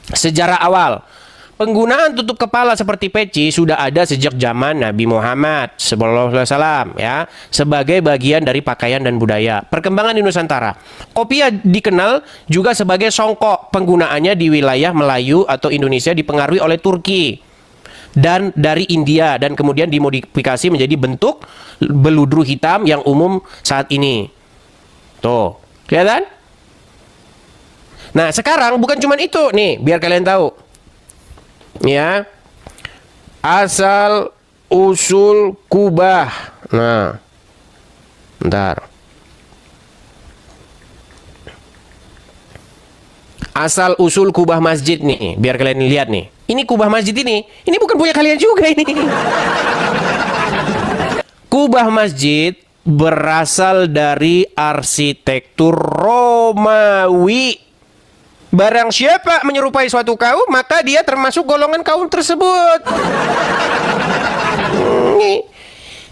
Sejarah awal. Penggunaan tutup kepala seperti peci sudah ada sejak zaman Nabi Muhammad SAW ya, sebagai bagian dari pakaian dan budaya. Perkembangan di Nusantara. Kopiah dikenal juga sebagai songkok. Penggunaannya di wilayah Melayu atau Indonesia dipengaruhi oleh Turki dan dari India, dan kemudian dimodifikasi menjadi bentuk beludru hitam yang umum saat ini. Tuh, kelihatan? Nah, sekarang bukan cuma itu nih, biar kalian tahu. Ya, asal usul kubah. Nah, bentar. Asal usul kubah masjid nih, biar kalian lihat nih. Ini kubah masjid ini bukan punya kalian juga ini. Kubah masjid berasal dari arsitektur Romawi. Barang siapa menyerupai suatu kaum, maka dia termasuk golongan kaum tersebut.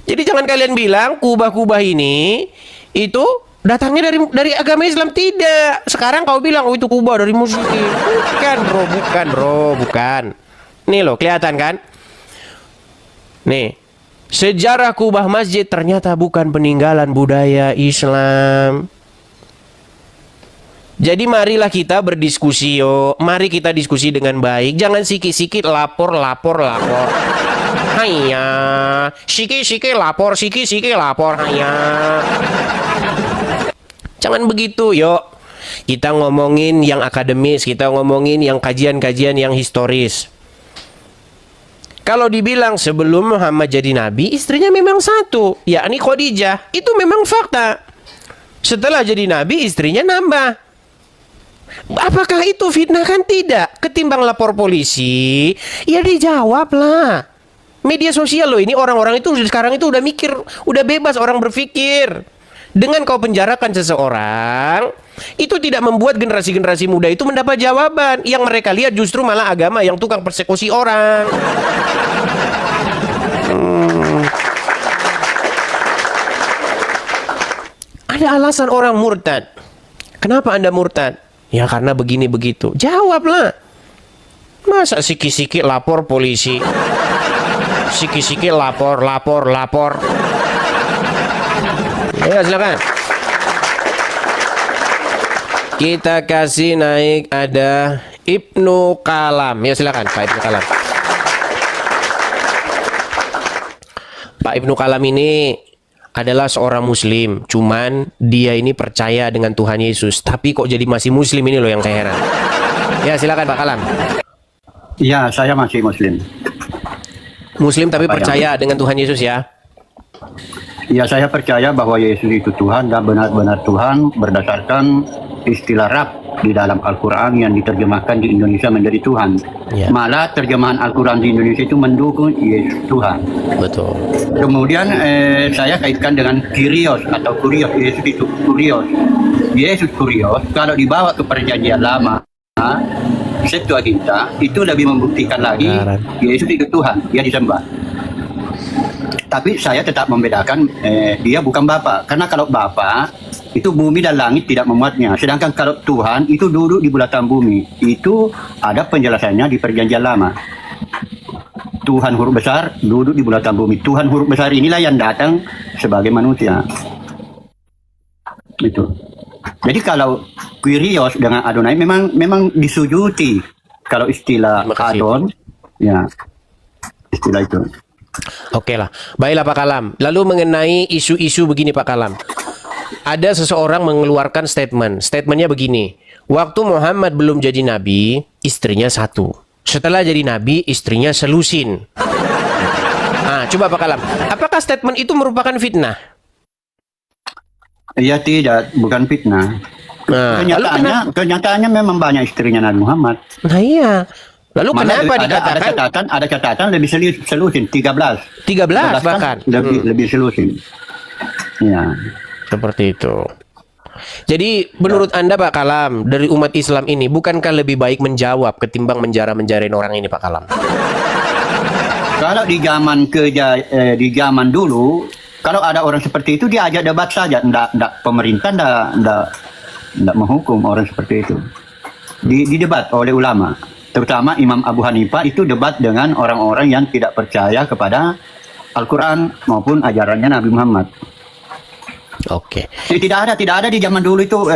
Jadi jangan kalian bilang kubah-kubah ini itu datangnya dari agama Islam. Tidak. Sekarang kau bilang itu kubah dari muslim. Bukan. Nih loh, kelihatan kan? Nih, sejarah kubah masjid ternyata bukan peninggalan budaya Islam. Jadi marilah kita berdiskusi yo. Mari kita diskusi dengan baik. Jangan sikit-sikit lapor. Hanya sikit-sikit lapor, hanya. Jangan begitu, yuk. Kita ngomongin yang akademis, kita ngomongin yang kajian-kajian yang historis. Kalau dibilang sebelum Muhammad jadi nabi, istrinya memang satu, yakni Khadijah. Itu memang fakta. Setelah jadi nabi, istrinya nambah. Apakah itu fitnah? Kan tidak. Ketimbang lapor polisi, ya dijawablah. Media sosial loh ini, orang-orang itu sekarang itu udah mikir, udah bebas orang berpikir. Dengan kau penjarakan seseorang, itu tidak membuat generasi-generasi muda itu mendapat jawaban. Yang mereka lihat justru malah agama yang tukang persekusi orang. Ada alasan orang murtad. Kenapa Anda murtad? Ya karena begini begitu. Jawablah. Masa sikit-sikit lapor polisi, sikit-sikit lapor. Ya, silakan. Kita kasih naik ada Ibnu Kalam. Ya, silakan Pak Ibnu Kalam. Pak Ibnu Kalam ini adalah seorang muslim, cuman dia ini percaya dengan Tuhan Yesus, tapi kok jadi masih muslim, ini loh yang saya heran. Ya, silakan Pak Kalam. Iya, saya masih muslim. Muslim tapi percaya dengan Tuhan Yesus ya? Ya, saya percaya bahwa Yesus itu Tuhan dan benar-benar Tuhan berdasarkan istilah Rab di dalam Al-Quran yang diterjemahkan di Indonesia menjadi Tuhan. Ya. Malah terjemahan Al-Quran di Indonesia itu mendukung Yesus Tuhan. Betul. Kemudian saya kaitkan dengan Kyrios atau Kurios. Yesus itu Kurios. Yesus Kurios kalau dibawa ke perjanjian lama, Septuaginta, itu lebih membuktikan lagi Yesus itu Tuhan, dia disembah. Tapi saya tetap membedakan dia bukan Bapa, karena kalau Bapa itu bumi dan langit tidak memuatnya, sedangkan kalau Tuhan itu duduk di bulatan bumi. Itu ada penjelasannya di perjanjian lama. Tuhan huruf besar duduk di bulatan bumi. Tuhan huruf besar inilah yang datang sebagai manusia. Itu. Jadi kalau Kyrios dengan Adonai memang disujuti. Kalau istilah Adon, ya istilah itu. Oke lah, baiklah Pak Kalam. Lalu mengenai isu-isu begini Pak Kalam, ada seseorang mengeluarkan statement. Statementnya begini: waktu Muhammad belum jadi nabi, istrinya satu. Setelah jadi nabi, istrinya selusin. Nah, coba Pak Kalam, apakah statement itu merupakan fitnah? Iya, tidak, bukan fitnah. Nah, kenyataannya memang banyak istrinya Nabi Muhammad. Nah iya. Lalu kenapa dikatakan ada catatan lebih selusin 13 bahkan lebih selusin. Ya, seperti itu. Jadi menurut Anda Pak Kalam, dari umat Islam ini bukankah lebih baik menjawab ketimbang menjarain orang ini Pak Kalam? Kalau di zaman dulu, kalau ada orang seperti itu dia ajak debat saja, ndak pemerintah ndak menghukum orang seperti itu. Didebat oleh ulama. Terutama Imam Abu Hanifah itu debat dengan orang-orang yang tidak percaya kepada Al-Quran maupun ajarannya Nabi Muhammad. Oke. Tidak ada di zaman dulu itu,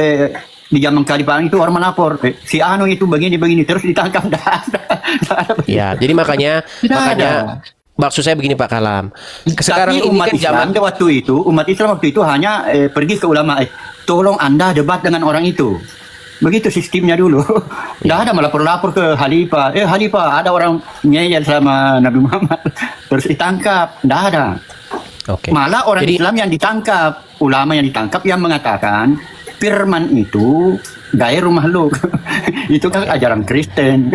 di zaman Khalifah itu orang melapor, si Anu itu begini terus ditangkap. Ya, jadi makanya maksud saya begini Pak Kalam. Sekarang tapi ini umat kan Islam umat Islam waktu itu hanya pergi ke ulama, tolong Anda debat dengan orang itu. Begitu sistemnya dulu. Tidak ada melapor-lapor ke Khalifah. Khalifah ada orang ngeyel sama Nabi Muhammad terus ditangkap. Tidak ada. Malah orang Islam yang ditangkap, ulama yang ditangkap yang mengatakan firman itu gaya makhluk. Itu kan ajaran Kristen.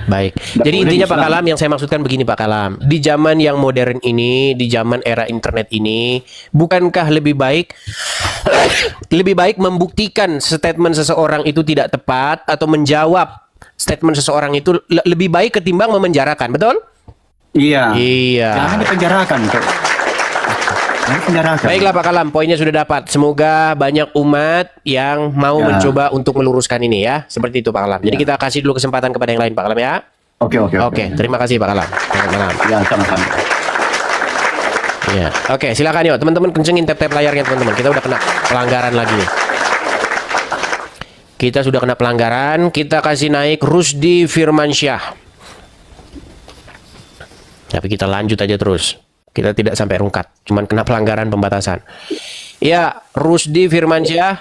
Baik. Jadi intinya Pak Kalam, yang saya maksudkan begini Pak Kalam, di zaman yang modern ini, di zaman era internet ini, bukankah lebih baik membuktikan statement seseorang itu tidak tepat atau menjawab statement seseorang itu lebih baik ketimbang memenjarakan, betul? Iya. Iya. Jangan dipenjarakan. Baiklah Pak Kalam, poinnya sudah dapat. Semoga banyak umat yang mau mencoba untuk meluruskan ini ya. Seperti itu Pak Kalam. Jadi kita kasih dulu kesempatan kepada yang lain Pak Kalam ya. Oke. Terima kasih Pak Kalam. Selamat malam. Ya, sama-sama. Ya. Oke, silakan yuk teman-teman, kencengin tap-tap layarnya teman-teman. Kita udah kena pelanggaran lagi nih. Kita sudah kena pelanggaran. Kita kasih naik Rusdi Firmansyah. Tapi kita lanjut aja terus. Kita tidak sampai rungkat, cuman kena pelanggaran pembatasan. Ya, Rusdi Firmansyah.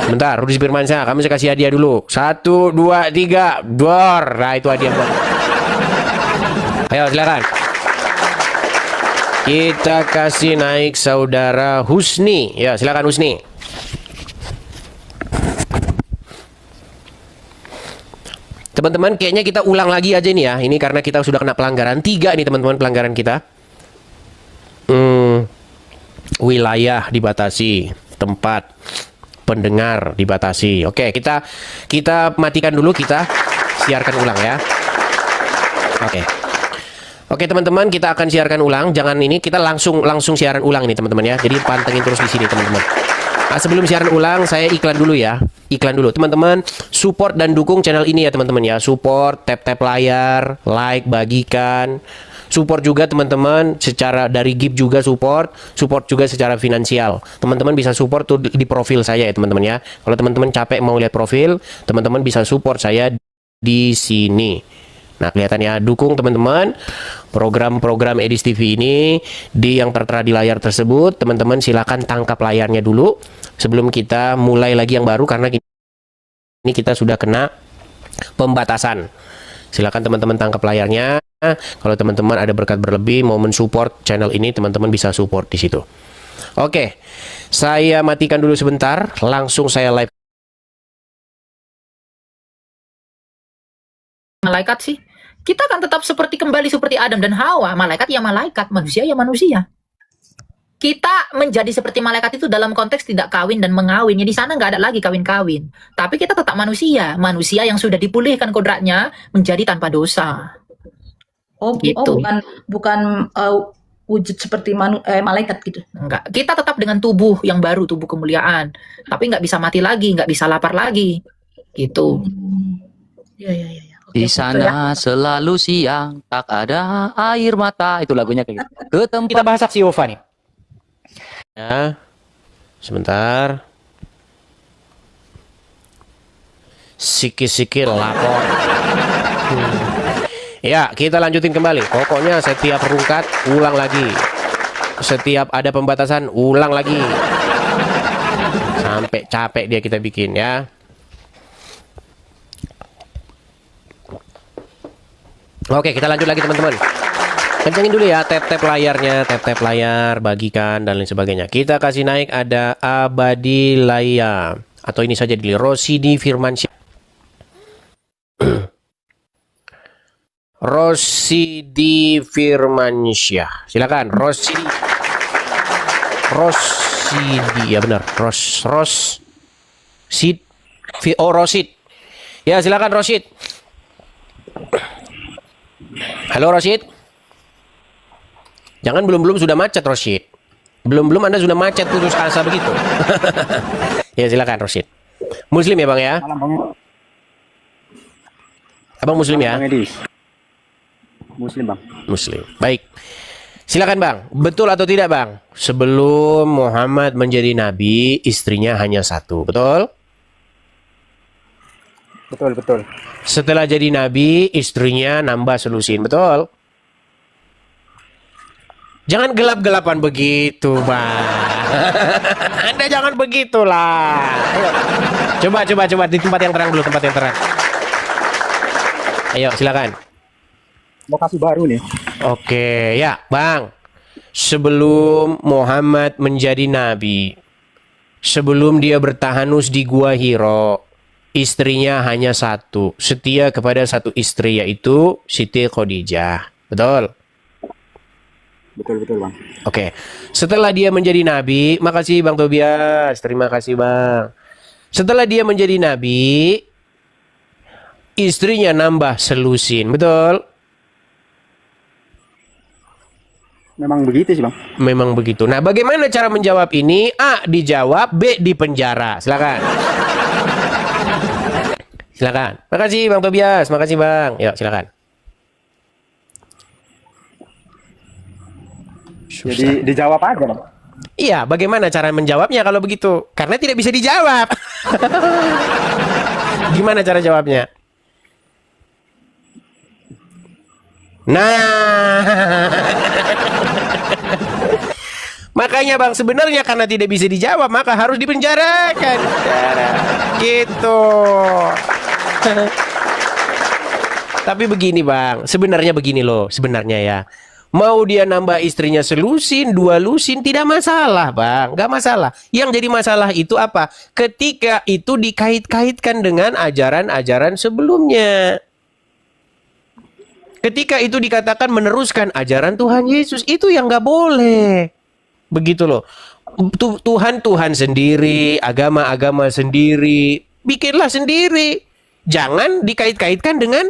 Bentar, Rusdi Firmansyah, kamu saya kasih hadiah dulu. 1, 2, 3, dor. Nah, itu hadiah. Ayo, silakan. Kita kasih naik saudara Husni. Ya, silakan Husni. Teman-teman, kayaknya kita ulang lagi aja nih ya. Ini karena kita sudah kena pelanggaran 3 nih teman-teman, pelanggaran kita. Wilayah dibatasi, tempat pendengar dibatasi. Oke, kita matikan dulu, kita siarkan ulang ya. Oke. Oke teman-teman, kita akan siarkan ulang. Jangan ini, kita langsung siaran ulang ini teman-teman ya. Jadi pantengin terus di sini teman-teman. Nah, sebelum siaran ulang, saya iklan dulu ya. Iklan dulu teman-teman. Support dan dukung channel ini ya teman-teman ya. Support, tap layar, like, bagikan. Support juga teman-teman secara dari gift juga support juga secara finansial. Teman-teman bisa support tuh di profil saya ya teman-teman ya. Kalau teman-teman capek mau lihat profil, teman-teman bisa support saya di sini. Nah, kelihatan ya, dukung teman-teman program-program Edis TV ini di yang tertera di layar tersebut. Teman-teman silakan tangkap layarnya dulu sebelum kita mulai lagi yang baru karena ini kita sudah kena pembatasan. Silakan teman-teman tangkap layarnya. Kalau teman-teman ada berkat berlebih mau mensupport channel ini, teman-teman bisa support di situ. Oke, saya matikan dulu sebentar, langsung saya live. Malaikat sih, kita akan tetap kembali seperti Adam dan Hawa. Malaikat ya malaikat, manusia ya manusia. Kita menjadi seperti malaikat itu dalam konteks tidak kawin dan mengawin. Ya di sana nggak ada lagi kawin-kawin. Tapi kita tetap manusia, manusia yang sudah dipulihkan kodratnya menjadi tanpa dosa. Gitu. Bukan wujud seperti malaikat gitu. Enggak, kita tetap dengan tubuh yang baru, tubuh kemuliaan. Tapi nggak bisa mati lagi, nggak bisa lapar lagi. Gitu. Ya. Di sana selalu siang, tak ada air mata. Itu lagunya kayak gitu. Ke tempat kita bahas saksi Yehova nih. Ya, sebentar. Sikit-sikit lapor. Ya, kita lanjutin kembali. Pokoknya setiap rungkat, ulang lagi. Setiap ada pembatasan, ulang lagi. Sampai capek dia kita bikin ya. Oke, kita lanjut lagi teman-teman. Kencengin dulu ya, tap layarnya, tap layar, bagikan dan lain sebagainya. Kita kasih naik ada Abadi Laya atau ini saja di Rosidi Firmansyah. Rosidi Firmansyah. Silakan Rosidi ya benar. Rosid. Ya, silakan Rosid. Halo Rosid. Jangan belum sudah macet Rosid. Belum Anda sudah macet putus asa begitu. Ya silakan Rosid. Muslim ya Bang ya? Abang Muslim ya? Muslim Bang. Muslim. Baik. Silakan Bang. Betul atau tidak Bang? Sebelum Muhammad menjadi nabi, istrinya hanya satu. Betul? Betul. Setelah jadi nabi, istrinya nambah selusin. Betul? Jangan gelap-gelapan begitu, Bang. Anda jangan begitulah. Ayo. Coba di tempat yang terang dulu, tempat yang terang. Ayo, silakan. Lokasi baru nih. Oke, ya, Bang. Sebelum Muhammad menjadi nabi, sebelum dia bertahanus di Gua Hiro, istrinya hanya satu, setia kepada satu istri yaitu Siti Khadijah. Betul? Betul Bang. Oke. Setelah dia menjadi nabi, makasih Bang Tobias, terima kasih Bang. Setelah dia menjadi nabi, istrinya nambah selusin. Betul? Memang begitu sih Bang. Memang begitu. Nah, bagaimana cara menjawab ini? A, dijawab, B, dipenjara. Silakan. Silakan. Makasih Bang Tobias, makasih Bang. Yuk, silakan. Jadi dijawab aja Bang. Iya, bagaimana cara menjawabnya kalau begitu? Karena tidak bisa dijawab. Gimana cara jawabnya? Nah. Makanya Bang, sebenarnya karena tidak bisa dijawab, maka harus dipenjarakan. Gitu. Tapi begini Bang, sebenarnya begini loh, sebenarnya ya. Mau dia nambah istrinya selusin, 2 lusin, tidak masalah Bang, nggak masalah. Yang jadi masalah itu apa? Ketika itu dikait-kaitkan dengan ajaran-ajaran sebelumnya. Ketika itu dikatakan meneruskan ajaran Tuhan Yesus, itu yang nggak boleh. Begitu loh. Tuhan sendiri, agama-agama sendiri, bikinlah sendiri. Jangan dikait-kaitkan dengan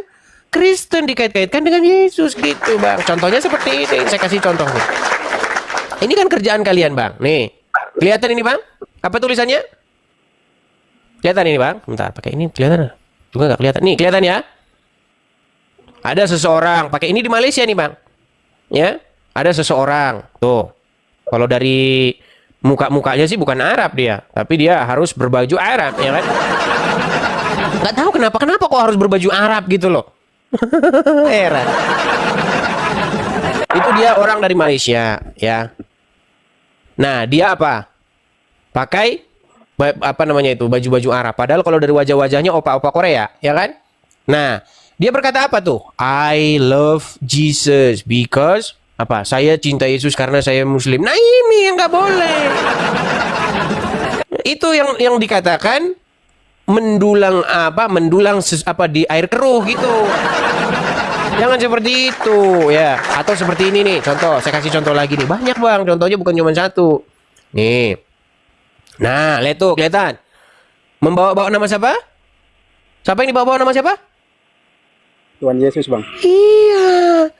Kristen dikait-kaitkan dengan Yesus gitu bang. Contohnya seperti ini, saya kasih contoh nih. Ini kan kerjaan kalian bang. Nih, kelihatan ini bang? Apa tulisannya? Kelihatan ini bang? Bentar, pakai ini kelihatan? Juga nggak kelihatan. Nih, kelihatan ya? Ada seseorang, pakai ini di Malaysia nih bang. Ya, ada seseorang. Tuh, kalau dari muka-mukanya sih bukan Arab dia, tapi dia harus berbaju Arab, ya kan? Nggak tahu kenapa kok harus berbaju Arab gitu loh. Heran. Itu dia orang dari Malaysia, ya. Nah, dia apa? Pakai apa namanya itu, baju-baju Arab. Padahal kalau dari wajah-wajahnya opa-opa Korea, ya kan? Nah, dia berkata apa tuh? I love Jesus because apa? Saya cinta Yesus karena saya Muslim. Nah, ini yang nggak boleh. Itu yang dikatakan mendulang apa? Mendulang di air keruh gitu. Jangan seperti itu ya. Atau seperti ini nih. Contoh, saya kasih contoh lagi nih. Banyak bang. Contohnya bukan cuma satu. Nih. Nah, lihat tuh, kelihatan. Membawa-bawa nama siapa? Siapa yang dibawa-bawa nama siapa? Tuhan Yesus bang. Iya.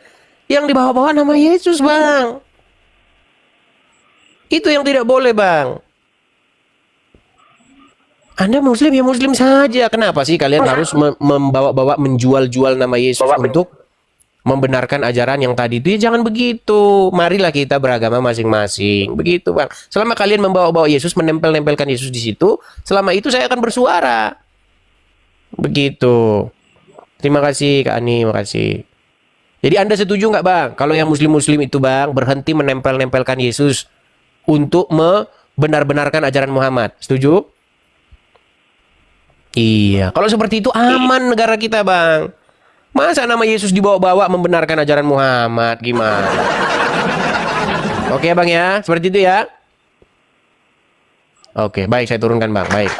Yang dibawa-bawa nama Yesus bang. Itu yang tidak boleh bang. Anda Muslim ya Muslim saja. Kenapa sih kalian harus membawa-bawa, menjual-jual nama Yesus untuk membenarkan ajaran yang tadi itu? Ya jangan begitu. Marilah kita beragama masing-masing. Begitu bang. Selama kalian membawa-bawa Yesus, menempel-nempelkan Yesus di situ, selama itu saya akan bersuara. Begitu. Terima kasih Kak Ani, makasih. Jadi Anda setuju nggak bang? Kalau yang Muslim-Muslim itu bang, berhenti menempel-nempelkan Yesus untuk membenar-benarkan ajaran Muhammad. Setuju? Iya. Kalau seperti itu aman negara kita bang. Masa nama Yesus dibawa-bawa membenarkan ajaran Muhammad? Gimana? Oke bang ya, seperti itu ya. Oke, baik saya turunkan bang, baik.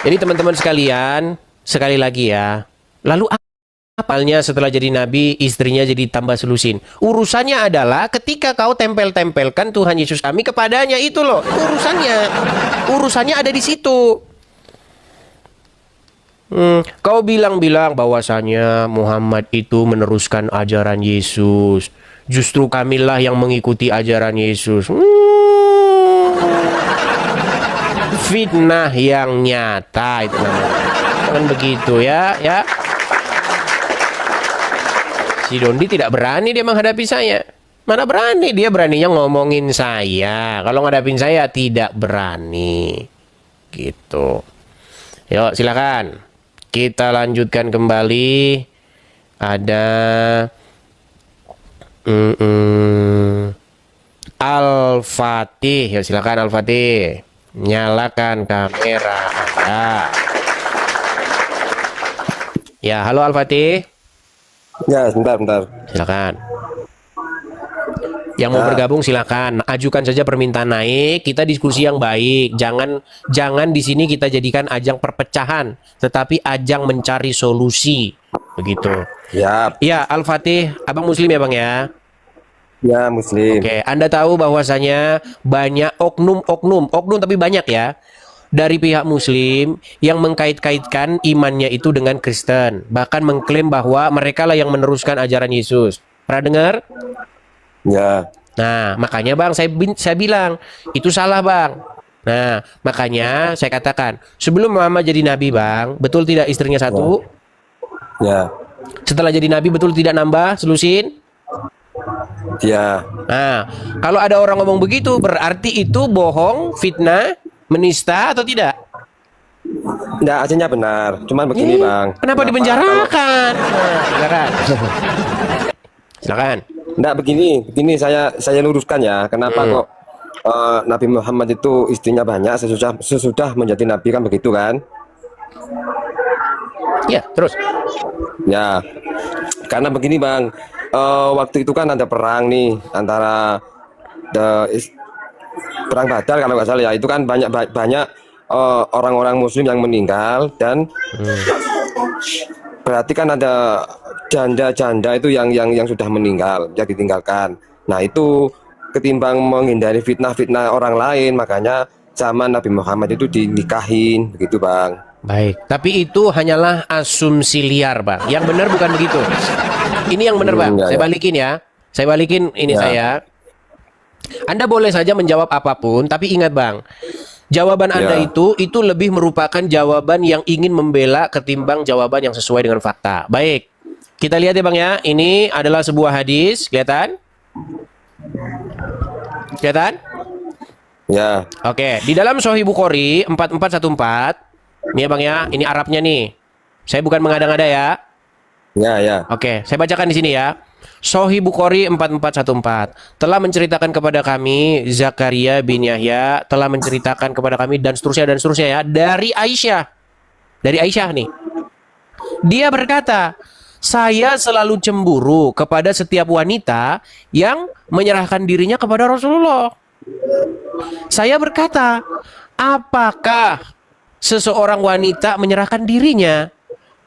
Jadi teman-teman sekalian, sekali lagi ya. Lalu apalnya setelah jadi nabi, istrinya jadi tambah selusin. Urusannya adalah ketika kau tempel-tempelkan Tuhan Yesus kami kepadanya, itu loh urusannya. Urusannya ada di situ. Kau bilang-bilang bahwasanya Muhammad itu meneruskan ajaran Yesus. Justru kamilah yang mengikuti ajaran Yesus. Fitnah yang nyata itu namanya. Jangan begitu ya, ya. Si Dondi tidak berani dia menghadapi saya. Mana berani, dia beraninya ngomongin saya. Kalau ngadapin saya tidak berani. Gitu. Yuk silakan. Kita lanjutkan kembali. Ada Al-Fatih. Yuk silakan Al-Fatih. Nyalakan kamera Anda. Ya, halo Al-Fatih. Ya, sebentar. Silakan. Yang mau bergabung silakan, ajukan saja permintaan naik. Kita diskusi yang baik. Jangan di sini kita jadikan ajang perpecahan, tetapi ajang mencari solusi. Begitu. Ya. Ya, Al-Fatih, Abang Muslim ya, Bang ya? Ya, Muslim. Oke, Anda tahu bahwasanya banyak oknum tapi banyak ya, dari pihak Muslim yang mengkait-kaitkan imannya itu dengan Kristen. Bahkan mengklaim bahwa mereka lah yang meneruskan ajaran Yesus. Pernah dengar? Ya. Nah, makanya Bang, saya bilang, itu salah Bang. Nah, makanya saya katakan, sebelum Muhammad jadi Nabi Bang, betul tidak istrinya satu? Ya. Setelah jadi Nabi, betul tidak nambah selusin? Ya. Nah, kalau ada orang ngomong begitu, berarti itu bohong, fitnah, menista atau tidak? Nggak, aslinya benar. Cuman begini Bang. Kenapa dipenjarakan? Nah, silakan. Silakan. Nggak, begini saya luruskan ya. Kenapa kok Nabi Muhammad itu istrinya banyak sesudah menjadi Nabi, kan begitu kan? Ya, terus. Ya, karena begini Bang. Waktu itu kan ada perang nih antara perang Badar kalau nggak salah ya. Itu kan banyak orang-orang Muslim yang meninggal dan berarti kan ada janda-janda itu yang sudah meninggal, yang ditinggalkan. Nah itu ketimbang menghindari fitnah-fitnah orang lain, makanya zaman Nabi Muhammad itu dinikahin, begitu Bang. Baik, tapi itu hanyalah asumsi liar, Bang. Yang benar bukan begitu. Ini yang benar, Bang. Saya balikin ya. Saya balikin ini saya. Anda boleh saja menjawab apapun, tapi ingat, Bang. Jawaban Anda itu lebih merupakan jawaban yang ingin membela ketimbang jawaban yang sesuai dengan fakta. Baik. Kita lihat ya, Bang ya. Ini adalah sebuah hadis, kelihatan? Kelihatan? Ya. Oke, di dalam Sahih Bukhari 4414. Nih ya, Bang ya, ini Arabnya nih. Saya bukan mengada-ngada ya. Ya. Oke, saya bacakan di sini ya. Sahih Bukhari 4414 telah menceritakan kepada kami Zakaria bin Yahya telah menceritakan kepada kami dan seterusnya ya dari Aisyah. Dari Aisyah nih. Dia berkata, saya selalu cemburu kepada setiap wanita yang menyerahkan dirinya kepada Rasulullah. Saya berkata, apakah seseorang wanita menyerahkan dirinya?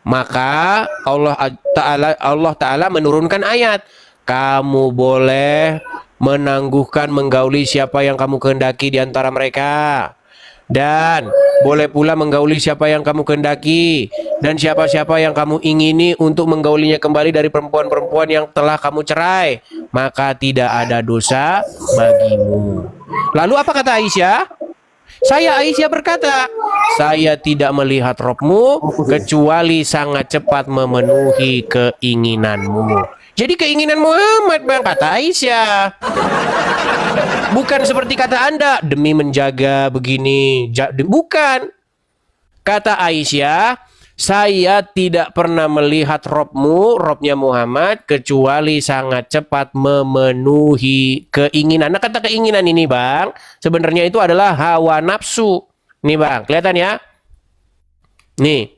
Maka Allah Ta'ala menurunkan ayat, kamu boleh menangguhkan menggauli siapa yang kamu kehendaki di antara mereka, dan boleh pula menggauli siapa yang kamu kehendaki, dan siapa-siapa yang kamu ingini untuk menggaulinya kembali dari perempuan-perempuan yang telah kamu cerai, maka tidak ada dosa bagimu. Lalu apa kata Aisyah? Aisyah berkata, saya tidak melihat robmu kecuali sangat cepat memenuhi keinginanmu. Jadi keinginan Muhammad, Bang, kata Aisyah. Bukan seperti kata Anda, demi menjaga begini. Bukan. Kata Aisyah, saya tidak pernah melihat robnya Muhammad kecuali sangat cepat memenuhi keinginan. Nah, kata keinginan ini, Bang, sebenarnya itu adalah hawa nafsu. Nih, Bang, kelihatan ya? Nih.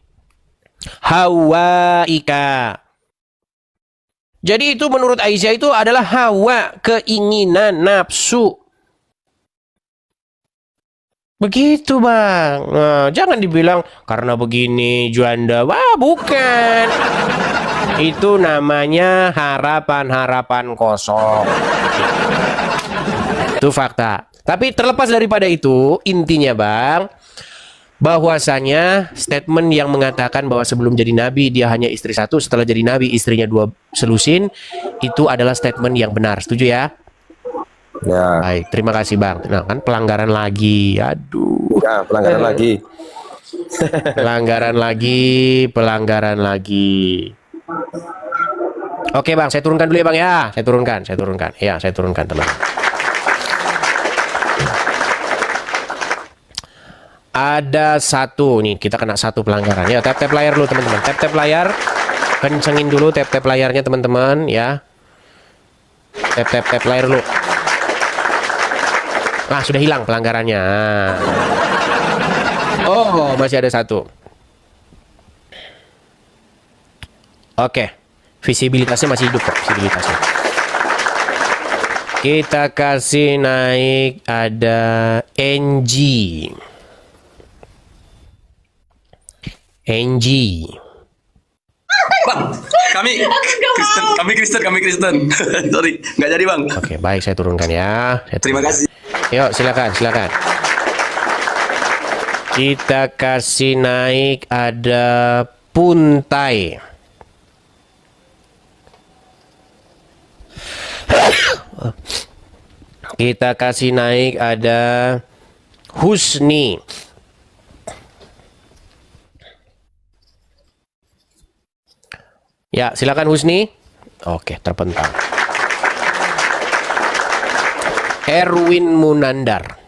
Hawa ika. Jadi itu menurut Aisyah itu adalah hawa, keinginan, nafsu. Begitu, Bang. Nah, jangan dibilang karena begini janda. Wah, bukan. Itu namanya harapan-harapan kosong. Itu fakta. Tapi terlepas daripada itu, intinya, Bang, bahwasanya statement yang mengatakan bahwa sebelum jadi nabi dia hanya istri satu, setelah jadi nabi istrinya 2 selusin, itu adalah statement yang benar. Setuju ya? Ya. Baik, terima kasih, Bang. Nah, kan pelanggaran lagi. Aduh. Ya, pelanggaran lagi. pelanggaran lagi. Oke, Bang, saya turunkan dulu ya, Bang ya. Saya turunkan. Ya, saya turunkan, teman. Ada satu nih, kita kena satu pelanggaran. Ya, tap layar dulu, teman-teman. Tap layar. Kencengin dulu tap layarnya, teman-teman, ya. Tap layar dulu. Nah, sudah hilang pelanggarannya. Oh, masih ada satu. Oke. Visibilitasnya masih hidup kok, visibilitasnya. Kita kasih naik, ada NG. Bang, kami Kristen. Sorry, nggak jadi, Bang. Oke, baik, saya turunkan ya. Terima kasih. Yuk, silakan. Kita kasih naik, ada Puntai. Kita kasih naik, ada Husni. Ya, silakan Husni. Oke, terpental. Erwin Munandar.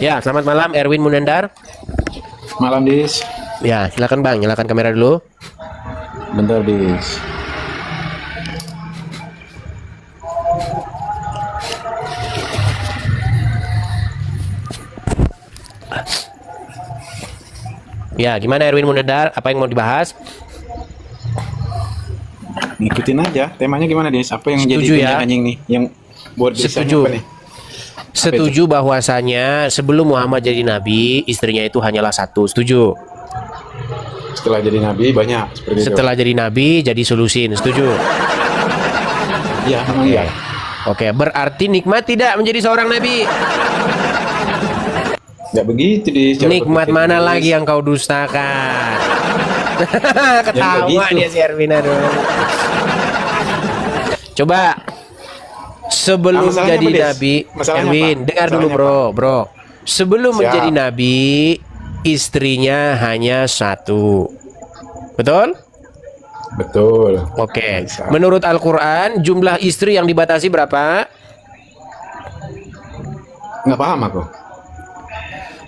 Ya, selamat malam Erwin Munandar. Malam, Dis. Ya, silakan, Bang, nyalakan kamera dulu. Bentar, Dis. Ya, gimana Erwin Munandar? Apa yang mau dibahas? Ngikutin aja. Temanya gimana, Dis? Apa yang Setuju jadi ya? anjing nih? Yang buat Setuju. apa nih? Setuju bahwasanya sebelum Muhammad jadi nabi, istrinya itu hanyalah satu. Setuju. Setelah jadi nabi banyak seperti Setelah jadi nabi jadi solusin. Setuju. Iya, memang iya. Oke, berarti nikmat tidak menjadi seorang nabi. Nggak begitu di. Nikmat mana lagi yang kau dustakan? Ketawa dia si Erwin, aduh. Coba sebelum masalahnya jadi apa, Des? nabi, Masalahnya Erwin, apa? dengar dulu Masalahnya bro. Sebelum Siap. menjadi nabi, istrinya hanya satu. Betul? Betul. Oke. Menurut Al-Quran, jumlah istri yang dibatasi berapa? Nggak paham aku.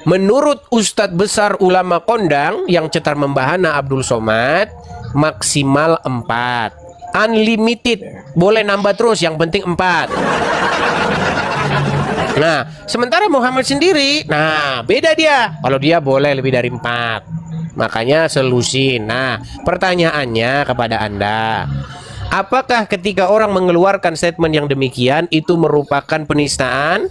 Menurut Ustadz besar ulama kondang yang cetar membahana Abdul Somad, maksimal 4. Unlimited. Boleh nambah terus, yang penting 4. Nah, sementara Muhammad sendiri, nah beda dia. Kalau dia boleh lebih dari 4. Makanya selusin. Nah, pertanyaannya kepada Anda, apakah ketika orang mengeluarkan statement yang demikian itu merupakan penistaan?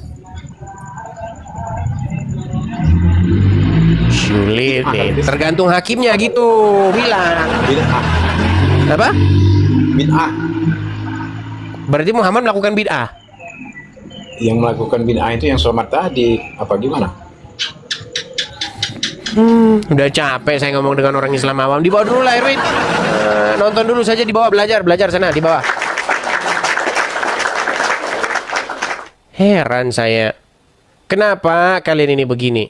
Sulit nih. Tergantung hakimnya gitu bilang. Bid'ah. Apa? Bid'ah. Berarti Muhammad melakukan bid'ah. Yang melakukan bid'ah itu yang sholat tadi. Apa gimana? Udah capek saya ngomong dengan orang Islam awam. Di bawah dulu lah Erwin. Nonton dulu saja di bawah, belajar sana di bawah. Heran saya. Kenapa kalian ini begini?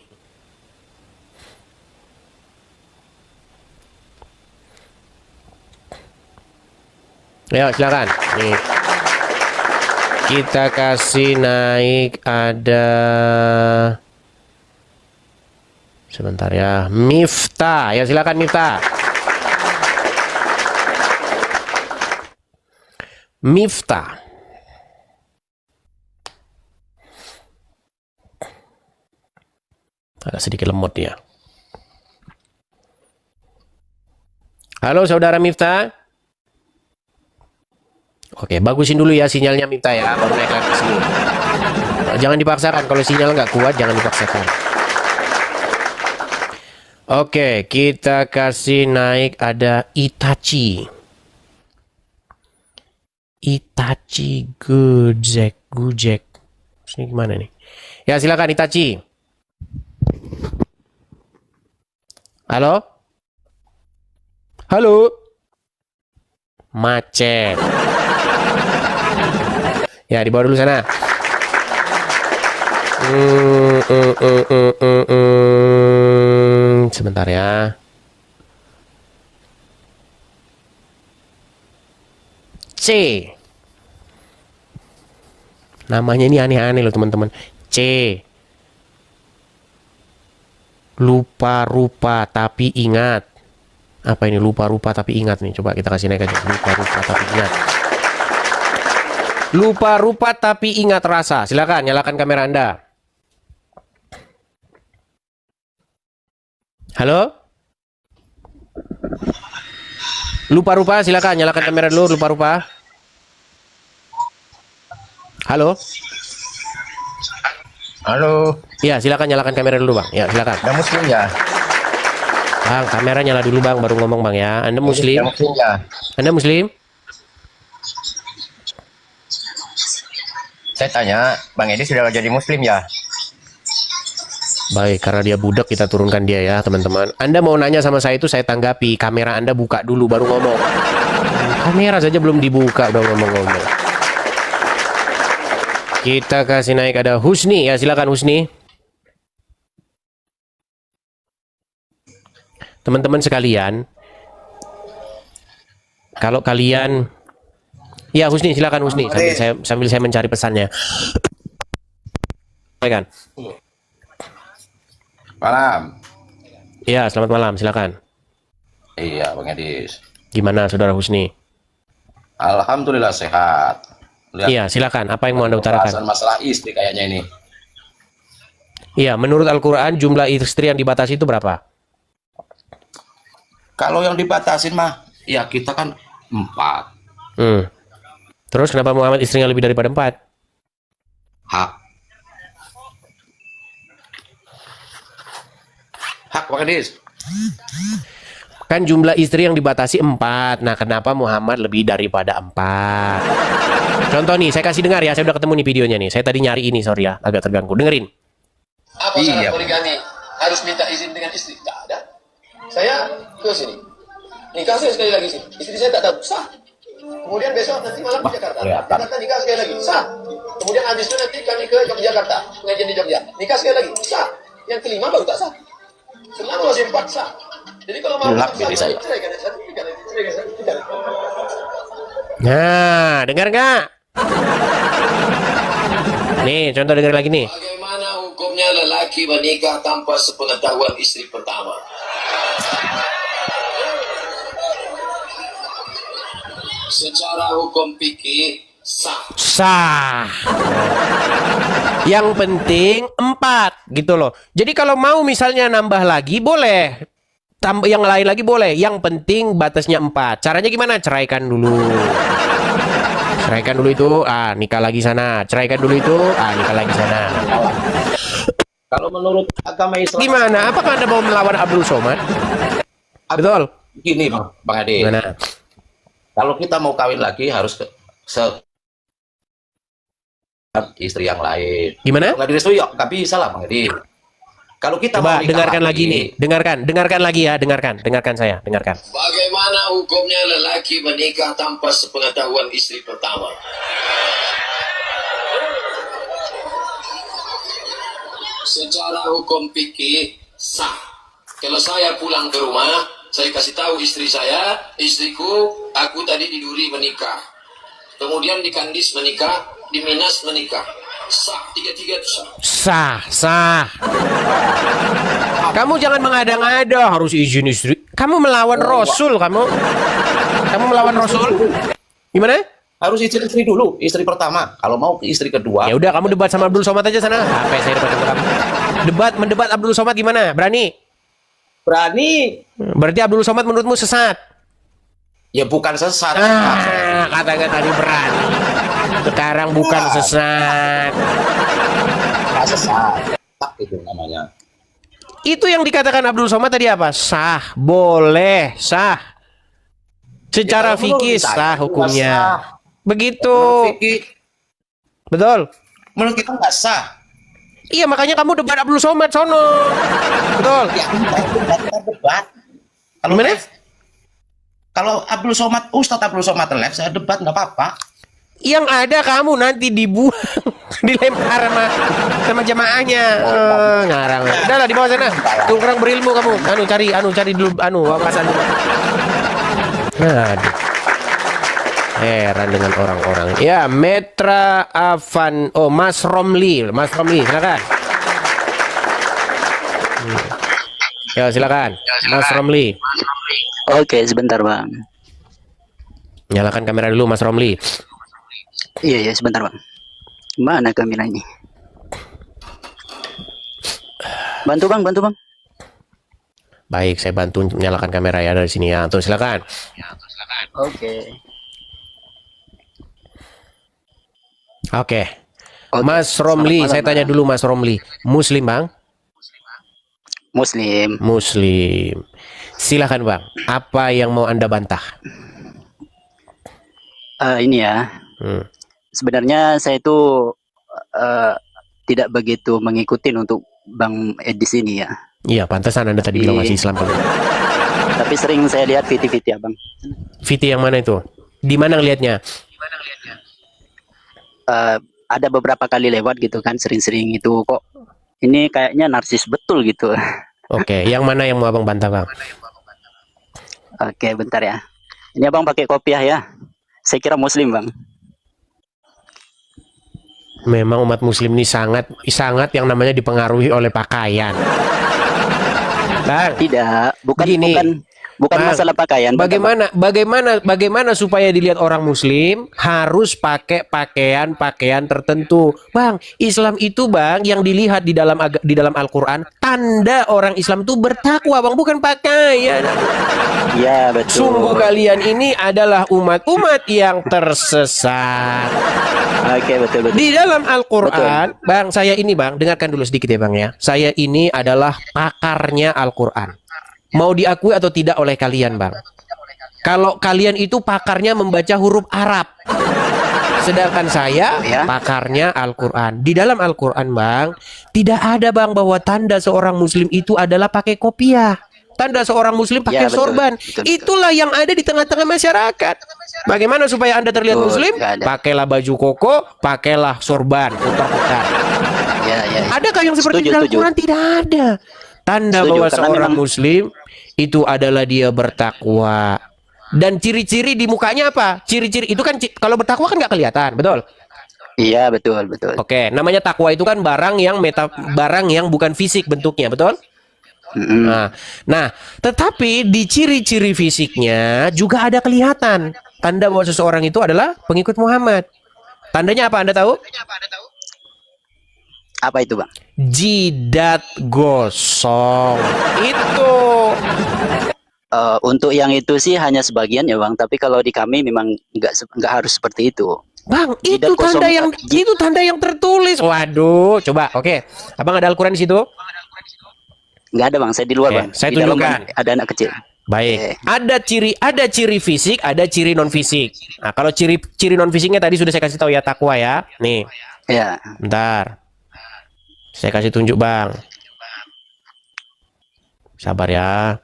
Ya, silakan. Nih. Kita kasih naik ada sebentar ya. Miftah. Ya, silakan Miftah. Miftah. Agak sedikit lemot ya. Halo saudara Miftah. Oke, bagusin dulu ya sinyalnya Miftah ya, baru naik lagi ke sini. Jangan dipaksakan, kalau sinyal nggak kuat jangan dipaksakan. Oke, kita kasih naik ada Itachi. Itachi Gujek. Ini gimana nih? Ya silakan Itachi. Halo? Halo? Macet. Ya, di bawah dulu sana. Sebentar ya. C. Namanya ini aneh-aneh loh teman-teman. C. Lupa rupa tapi ingat. Apa ini lupa rupa tapi ingat nih? Coba kita kasih naik aja. Lupa rupa tapi ingat. Lupa rupa tapi ingat rasa. Silakan nyalakan kamera Anda. Halo? Lupa rupa, silakan nyalakan kamera dulu. Lupa rupa. Halo? Halo. Ya, silakan nyalakan kamera dulu, Bang. Ya, silakan. Anda muslim ya? Bang, kamera nyala dulu, Bang, baru ngomong, Bang ya. Anda muslim? Anda muslim ya? Anda muslim? Saya tanya, Bang Edi sudah jadi muslim ya? Baik, karena dia budak kita turunkan dia ya, teman-teman. Anda mau nanya sama saya itu saya tanggapi. Kamera Anda buka dulu baru ngomong. Kamera saja belum dibuka udah ngomong-ngomong. Kita kasih naik ada Husni ya, silakan Husni. Teman-teman sekalian, kalau kalian ya Husni silakan Husni sambil saya mencari pesannya. Kan? Malam. Ya, selamat malam, silakan. Iya, Bang Edis. Gimana Saudara Husni? Alhamdulillah sehat. Iya, silakan. Apa yang mau Anda utarakan? Masalah istri kayaknya ini. Iya, menurut Al-Quran jumlah istri yang dibatasi itu berapa? Kalau yang dibatasin mah, ya kita kan 4. Terus kenapa Muhammad istrinya lebih daripada 4? Hak Bang Edis. Kan jumlah istri yang dibatasi 4. Nah, kenapa Muhammad lebih daripada 4? Contoh nih, saya kasih dengar ya. Saya udah ketemu nih videonya nih. Saya tadi nyari ini, sorry ya, agak terganggu. Dengerin. Apa syarat poligami? Harus minta izin dengan istri? Tak ada. Saya ke sini. Nikah saya sekali lagi sini. Istri saya tak tahu. Sah. Kemudian besok nanti malam ke Jakarta. Jakarta nikah sekali lagi. Sah. Kemudian habis itu nanti kami ke Yogyakarta. Pengajian di Jogja. Nikah sekali lagi. Sah. Yang kelima baru tak sah. Selama masih 4 sah. Jadi kalau mau ceraikan satu, ceraikan. Nah, dengar nggak? Nih, contoh dengar lagi nih. Bagaimana hukumnya lelaki menikah tanpa sepengetahuan istri pertama? Secara hukum fikih sah. Sah. Yang penting 4 gitu loh. Jadi kalau mau misalnya nambah lagi boleh. Tambah yang lain lagi boleh. Yang penting batasnya 4. Caranya gimana? Ceraikan dulu. Ceraikan dulu itu, nikah lagi sana. Ceraikan dulu itu, nikah lagi sana. Kalau menurut agama Islam Gimana? Apakah Anda mau melawan Abdul Somad? Betul. gini Bang Ade. Gimana? Kalau kita mau kawin lagi harus istri yang lain. Gimana? Nggak direstui, nggak bisa lah Bang Ade. Kalau kita Coba mau nikah dengarkan lagi nih, dengarkan lagi ya, dengarkan saya, dengarkan. Bagaimana hukumnya lelaki menikah tanpa sepengetahuan istri pertama? Secara hukum fikih sah. Kalau saya pulang ke rumah, saya kasih tahu istri saya, istriku, aku tadi di Duri menikah. Kemudian di Kandis menikah, di Minas menikah. Sah, tiga-tiga itu sah. Sah. Kamu jangan mengada-ngada harus izin istri. Kamu melawan Rasul, kamu melawan Rasul. Gimana? Harus izin istri dulu, istri pertama. Kalau mau ke istri kedua. Ya udah, kamu debat sama Abdul Somad aja sana. Sampai saya debat sama kamu. Mendebat Abdul Somad gimana? Berani? Berani. Berarti Abdul Somad menurutmu sesat? Ya bukan sesat. Kata-kata tadi berani. Sekarang bukan sesat. Nggak sesat. Tak itu namanya. Itu yang dikatakan Abdul Somad tadi apa? Sah, boleh, sah. Secara fikih sah hukumnya. Begitu. Betul. Menurut kita nggak sah. Iya, makanya kamu debat Abdul Somad sono. Betul. Ya, kita debat. Kalau Abdul Somad, Ustadz Abdul Somad live, saya debat nggak apa-apa. Yang ada kamu nanti dibuang, dilempar sama jamaahnya. Ngarang. Udahlah, di bawah sana. Tuh kurang berilmu kamu. Cari dulu wawasan dulu. Aduh. Heran dengan orang-orang. Ya, Metra Avan. Oh, Mas Romli, silakan. Ya, silakan. Mas Romli. Oke, sebentar, Bang. Nyalakan kamera dulu, Mas Romli. Iya, sebentar, Bang. Mana kameranya? Bantu, Bang. Baik, saya bantu nyalakan kamera ya dari sini ya. Tuh, silakan. Oke. Mas Romli, saya tanya dulu Mas Romli. Muslim, Bang? Muslim. Silakan, Bang. Apa yang mau Anda bantah? Ini ya. Sebenarnya saya itu tidak begitu mengikuti untuk Bang Edis ini ya. Iya, pantesan Anda tadi bilang masih Islam. Tapi sering saya lihat VT Abang. VT yang mana itu? Di mana ngelihatnya? Ada beberapa kali lewat gitu kan, sering-sering itu kok. Ini kayaknya narsis betul gitu. Oke, yang mana yang mau Abang bantah, Bang? Oke, bentar ya. Ini Abang pakai kopiah ya. Saya kira Muslim, Bang. Memang umat Muslim ini sangat yang namanya dipengaruhi oleh pakaian. Bang, tidak, bukan Bang, masalah pakaian. Bagaimana supaya dilihat orang Muslim harus pakai pakaian tertentu, Bang? Islam itu, Bang, yang dilihat di dalam Al-Quran, tanda orang Islam itu bertakwa, Bang, bukan pakaian. Ya, betul. Sungguh kalian ini adalah umat yang tersesat. Oke, betul. Di dalam Al-Quran, Bang, saya ini, Bang, dengarkan dulu sedikit ya, Bang ya. Saya ini adalah pakarnya Al-Quran. Mau diakui atau tidak oleh kalian, Bang? Kalau kalian itu pakarnya membaca huruf Arab, Sedangkan saya pakarnya Al-Quran. Di dalam Al-Quran, Bang, tidak ada, Bang, bahwa tanda seorang muslim itu adalah pakai kopiah. Tanda seorang muslim pakai sorban. Itulah yang ada di tengah-tengah masyarakat. Bagaimana supaya Anda terlihat muslim? Pakailah baju koko, pakailah sorban, putar-putar. Adakah yang seperti di Al-Quran? Tidak ada. Tanda bahwa seorang muslim itu adalah dia bertakwa. Dan ciri-ciri di mukanya apa? Ciri-ciri itu kan kalau bertakwa kan nggak kelihatan, betul? Iya, betul. Oke, namanya takwa itu kan barang yang bukan fisik bentuknya, betul? Nah, tetapi di ciri-ciri fisiknya juga ada kelihatan tanda bahwa seseorang itu adalah pengikut Muhammad. Tandanya apa, Anda tahu? Apa itu, Bang? Jidat gosong. Itu. Untuk yang itu sih hanya sebagian ya, Bang. Tapi kalau di kami memang nggak harus seperti itu. Bang, itu tanda yang tertulis. Waduh, coba. Oke. Abang ada Al-Quran di situ? Nggak ada, Bang. Saya di luar, Bang. Saya di dalam tunjukkan. ada anak kecil. Baik. Ada ciri fisik, ada ciri non fisik. Nah, kalau ciri non fisiknya tadi sudah saya kasih tahu ya, takwa ya. Nih. Ya. Bentar. Saya kasih tunjuk, Bang. Sabar ya.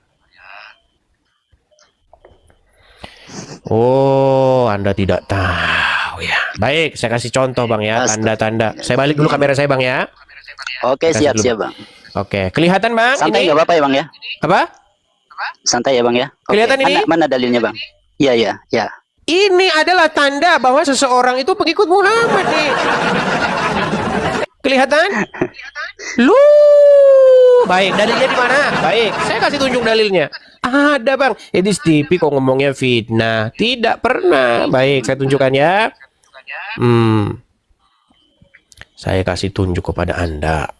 Oh, Anda tidak tahu ya. Baik, saya kasih contoh, Bang ya, tanda-tanda. Saya balik dulu kamera saya, Bang ya. Oke, siap, Bang. Oke, kelihatan, Bang? Santai nggak apa-apa ya, Bang ya? Apa? Santai ya, Bang ya. Oke. Kelihatan ini? Mana dalilnya, Bang? Iya. Ini adalah tanda bahwa seseorang itu pengikut Muhammad nih. Kelihatan? Baik, dalilnya di mana? Baik, saya kasih tunjuk dalilnya. Ada, Bang. Edis TV kok ngomongnya fitnah. Tidak pernah. Baik, saya tunjukkan ya. Saya kasih tunjuk kepada Anda.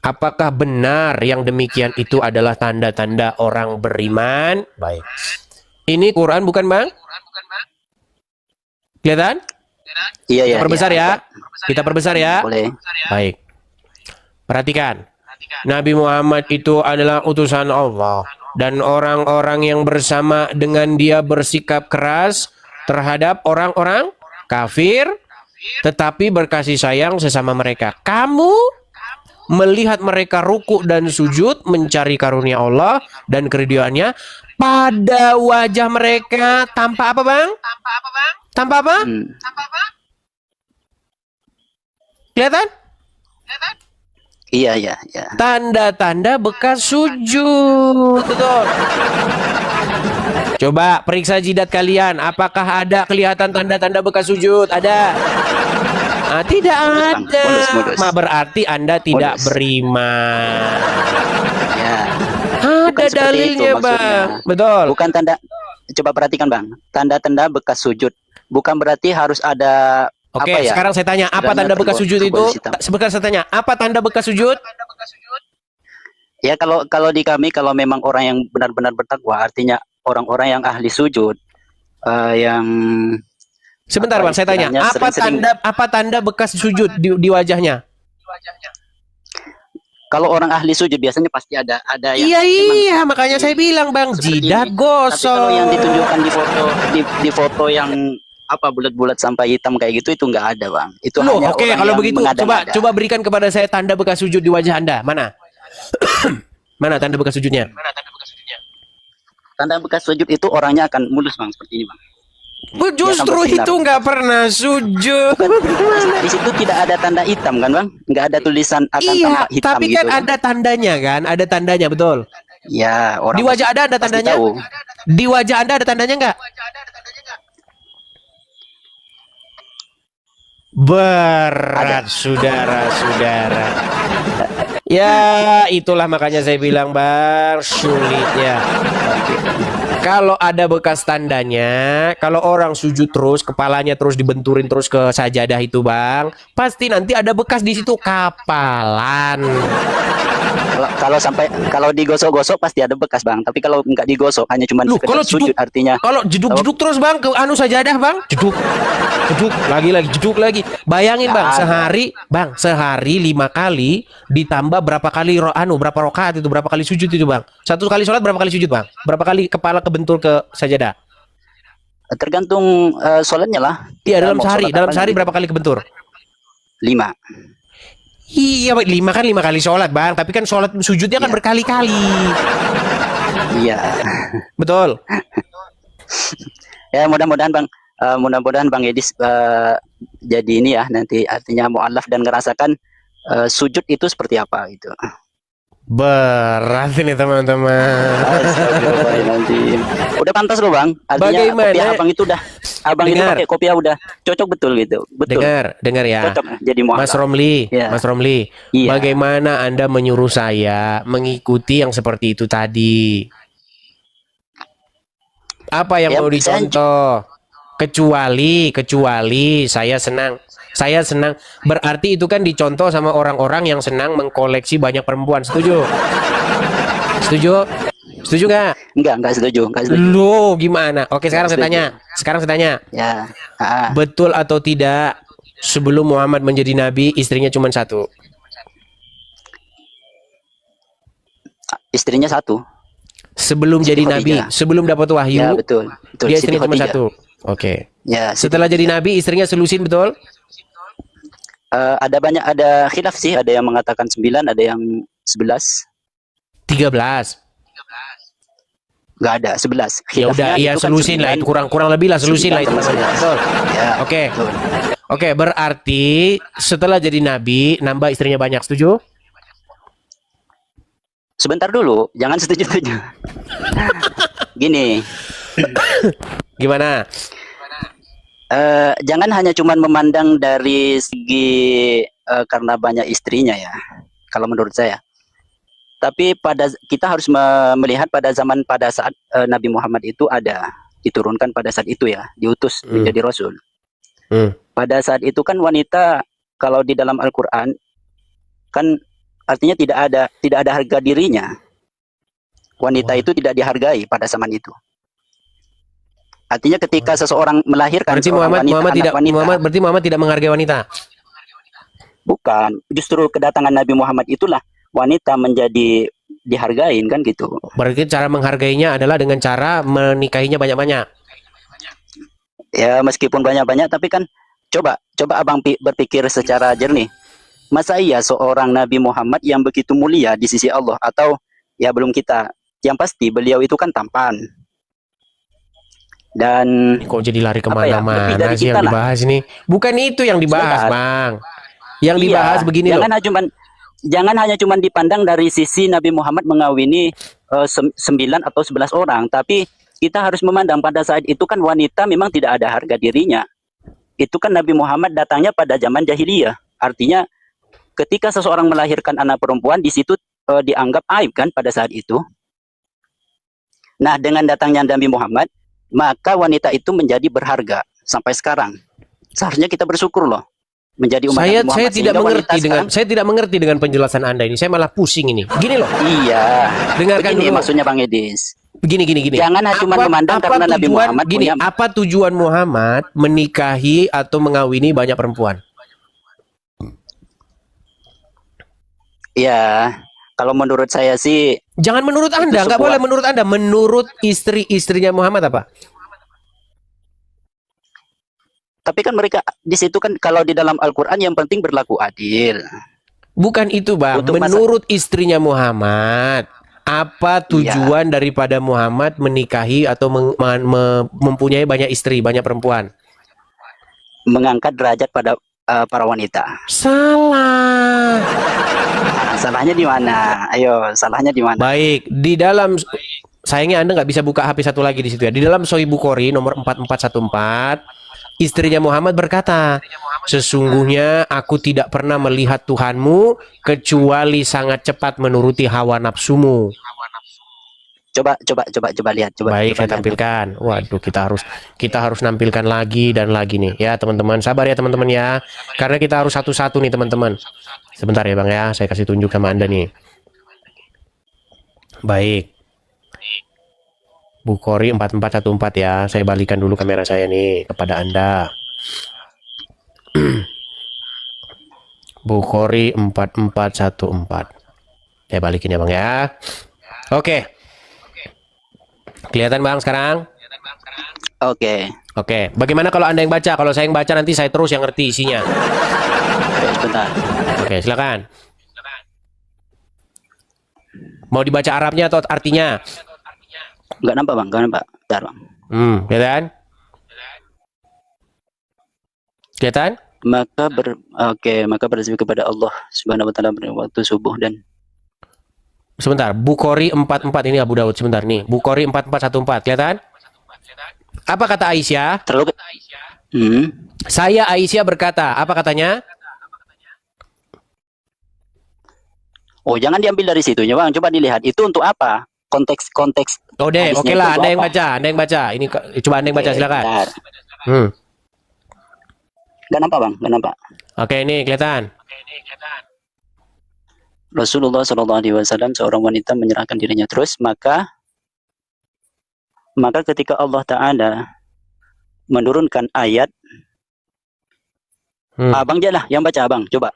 Apakah benar yang demikian itu adalah tanda-tanda orang beriman? Baik. Ini Quran bukan, Bang? Kelihatan? Iya. Kita perbesar ya. Kita perbesar ya. Boleh. Baik. Perhatikan. Nabi Muhammad itu adalah utusan Allah. Dan orang-orang yang bersama dengan dia bersikap keras terhadap orang-orang kafir, tetapi berkasih sayang sesama mereka. Kamu melihat mereka ruku dan sujud mencari karunia Allah dan keridhaannya pada wajah mereka tanpa apa, Bang? Tanpa apa? Kelihatan? Iya. Tanda-tanda bekas sujud. Betul. Coba periksa jidat kalian. Apakah ada kelihatan tanda-tanda bekas sujud? Ada? Tidak ada. Berarti Anda tidak beriman. Ya. Ada dalilnya, Bang. Betul. Bukan tanda. Coba perhatikan, Bang. Tanda-tanda bekas sujud. Bukan berarti harus ada. Oke, apa ya? Sekarang saya tanya, apa tanda bekas sujud itu? Sebentar saya tanya, apa tanda bekas sujud? Ya, kalau di kami, kalau memang orang yang benar-benar bertakwa, artinya orang-orang yang ahli sujud, yang sebentar, Bang, saya tanya, apa tanda bekas sujud di wajahnya? Kalau orang ahli sujud biasanya pasti ada yang Iya, makanya saya bilang, Bang, jidat gosong. Tapi kalau yang ditunjukkan di foto yang bulat-bulat sampai hitam kayak gitu, itu nggak ada, Bang. Itu hanya oke, orang kalau yang begitu coba berikan kepada saya tanda bekas sujud di wajah Anda. Mana? Mana tanda bekas sujudnya? Tanda bekas sujud itu orangnya akan mulus, Bang, seperti ini, Bang. Justru itu nggak pernah sujud. Di situ tidak ada tanda hitam kan, Bang? Nggak ada tulisan akan tampak hitam tapi gitu. Kan ada tandanya kan? Ada tandanya, betul? Ya, orang di wajah Anda ada tandanya? Tahu. Di wajah Anda ada tandanya nggak? Berat, saudara-saudara. Ya, itulah makanya saya bilang, Bang, sulitnya. Kalau ada bekas tandanya, kalau orang sujud terus, kepalanya terus dibenturin terus ke sajadah itu, Bang, pasti nanti ada bekas di situ, kapalan. Kalau digosok-gosok pasti ada bekas, Bang. Tapi kalau nggak digosok, hanya cuma sekedar sujud, artinya. Kalau jeduk terus, Bang, ke sajadah, Bang, jeduk lagi. Bayangin, Bang, sehari 5 kali ditambah berapa kali berapa rakaat itu, berapa kali sujud itu, Bang? Satu kali sholat berapa kali sujud, Bang? Berapa kali kepala kebentur ke sajadah? Tergantung sholatnya lah. Iya, dalam Mau sehari. sholat Dalam apa sehari gitu. berapa kali kebentur? 5. Iya, 5 kan 5 kali sholat, Bang. Tapi kan sholat sujudnya kan berkali-kali. Iya. Betul. Ya mudah-mudahan Bang Edis jadi ini ya nanti artinya mu'alaf dan ngerasakan sujud itu seperti apa gitu. Berat ini teman-teman. Nanti udah pantas loh Bang. Artinya Bagaimana? kopiah abang itu itu Dengar. pakai kopiah udah cocok betul gitu. Betul. Dengar ya. Cocok jadi mu'alaf. Mas Romli, Ya. Mas Romli, Iya. bagaimana Anda menyuruh saya mengikuti yang seperti itu tadi? Apa yang Ya, mau dicontoh? Kecuali saya senang. Berarti itu kan dicontoh sama orang-orang yang senang mengkoleksi banyak perempuan. Setuju? Setuju? Setuju nggak? Enggak setuju. Loh, gimana? Oke, sekarang saya tanya. Ya. Betul atau tidak sebelum Muhammad menjadi nabi istrinya cuma satu? Istrinya satu. Sebelum Siti jadi Khadijah. nabi, sebelum dapat wahyu, Ya, betul. dia Siti istrinya cuma Khadijah. satu. Oke. Ya, Setelah jadi nabi istrinya selusin, betul? Ada khilaf sih, ada yang mengatakan 9, ada yang 11. 13. Enggak ada, 11. Ya udah, iya selusin lah, itu kurang lebih lah selusin lah itu. Betul. Ya, Oke. Oke, berarti setelah jadi nabi nambah istrinya banyak, setuju? Sebentar dulu, jangan setuju-setuju. Gini. Gimana? Jangan hanya cuman memandang dari segi karena banyak istrinya ya. Kalau menurut saya. Tapi kita harus melihat pada saat Nabi Muhammad itu diturunkan pada saat itu ya, diutus menjadi rasul. Pada saat itu kan wanita kalau di dalam Al-Qur'an kan artinya tidak ada harga dirinya. Wanita itu tidak dihargai pada zaman itu. Artinya ketika seseorang melahirkan Berarti seorang berarti Muhammad tidak menghargai wanita. Bukan, justru kedatangan Nabi Muhammad itulah wanita menjadi dihargain kan gitu. Berarti cara menghargainya adalah dengan cara menikahinya banyak-banyak. Ya meskipun banyak-banyak tapi kan coba abang berpikir secara jernih. Masa iya seorang Nabi Muhammad yang begitu mulia di sisi Allah atau ya belum kita. Yang pasti beliau itu kan tampan. Dan kok jadi lari kemana-mana sih yang dibahas ini? Bukan itu yang dibahas, Bang. Yang dibahas begini loh. Jangan hanya cuman dipandang dari sisi Nabi Muhammad mengawini 9 atau 11 orang, tapi kita harus memandang pada saat itu kan wanita memang tidak ada harga dirinya. Itu kan Nabi Muhammad datangnya pada zaman jahiliyah. Artinya ketika seseorang melahirkan anak perempuan di situ dianggap aib kan pada saat itu. Nah, dengan datangnya Nabi Muhammad, maka wanita itu menjadi berharga sampai sekarang. Seharusnya kita bersyukur loh menjadi umat Nabi Muhammad. Saya tidak mengerti dengan penjelasan Anda ini. Saya malah pusing ini. Gini loh. Iya. Dengarkan begini dulu. Maksudnya Bang Edis. Begini. Jangan cuma memandang karena Nabi Muhammad punya. Apa tujuan Muhammad menikahi atau mengawini banyak perempuan? Ya, kalau menurut saya sih. Jangan menurut Anda, nggak boleh menurut Anda. Menurut istrinya Muhammad apa? Tapi kan mereka di situ kan kalau di dalam Al-Quran yang penting berlaku adil. Bukan itu, Bang. Menurut istrinya Muhammad, apa tujuan daripada Muhammad menikahi atau mempunyai banyak istri, banyak perempuan? Mengangkat derajat pada para wanita. Salah. Salahnya di mana? Ayo, salahnya di mana? Baik, di dalam sayangnya Anda nggak bisa buka HP satu lagi di situ ya. Di dalam Sahih Bukhari nomor 4414, istrinya Muhammad berkata, sesungguhnya aku tidak pernah melihat Tuhanmu kecuali sangat cepat menuruti hawa nafsumu. Coba lihat. Baik, saya tampilkan. Waduh, kita harus nampilkan lagi dan lagi nih ya teman-teman. Sabar ya teman-teman ya, karena kita harus satu-satu nih teman-teman. Sebentar ya Bang ya, saya kasih tunjuk sama Anda nih. Baik. Bukhari 4414 ya. Saya balikan dulu kamera saya nih kepada Anda. Bukhari 4414. Saya balikin ya Bang ya. Oke. Kelihatan Bang sekarang? Oke. Oke, bagaimana kalau Anda yang baca? Kalau saya yang baca nanti saya terus yang ngerti isinya. Oke, sebentar. Oke, silakan. Mau dibaca Arabnya atau artinya? Nggak nampak bang, nggak nampak. Bentar bang. Kelihatan? Kelihatan? Maka berzikir kepada Allah Subhanahu wa taala waktu subuh dan sebentar, Bukhari 44 ini Abu Daud sebentar nih. Bukhari 4414 kelihatan? Apa kata Aisyah? Saya Aisyah berkata, apa katanya? Oh, jangan diambil dari situnya, Bang. Coba dilihat itu untuk apa? Konteks. Oh deh, oke lah, Anda yang baca. Ini coba Anda yang baca, silakan. Gak nampak, Bang, gak nampak. Oke, ini kelihatan. Rasulullah SAW seorang wanita menyerahkan dirinya terus, maka ketika Allah Ta'ala menurunkan ayat, abang aja lah yang baca, abang, coba.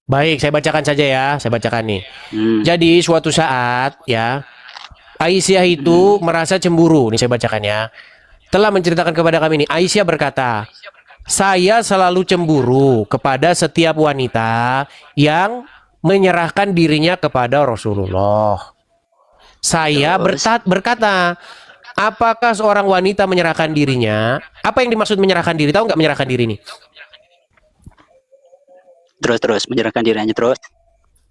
Baik, saya bacakan saja ya, saya bacakan nih. Jadi suatu saat ya, Aisyah itu merasa cemburu, nih saya bacakan ya. Telah menceritakan kepada kami ini, Aisyah berkata, saya selalu cemburu kepada setiap wanita yang menyerahkan dirinya kepada Rasulullah. Saya berkata, apakah seorang wanita menyerahkan dirinya? Apa yang dimaksud menyerahkan diri? Tahu nggak menyerahkan diri ini? Terus menyerahkan dirinya terus.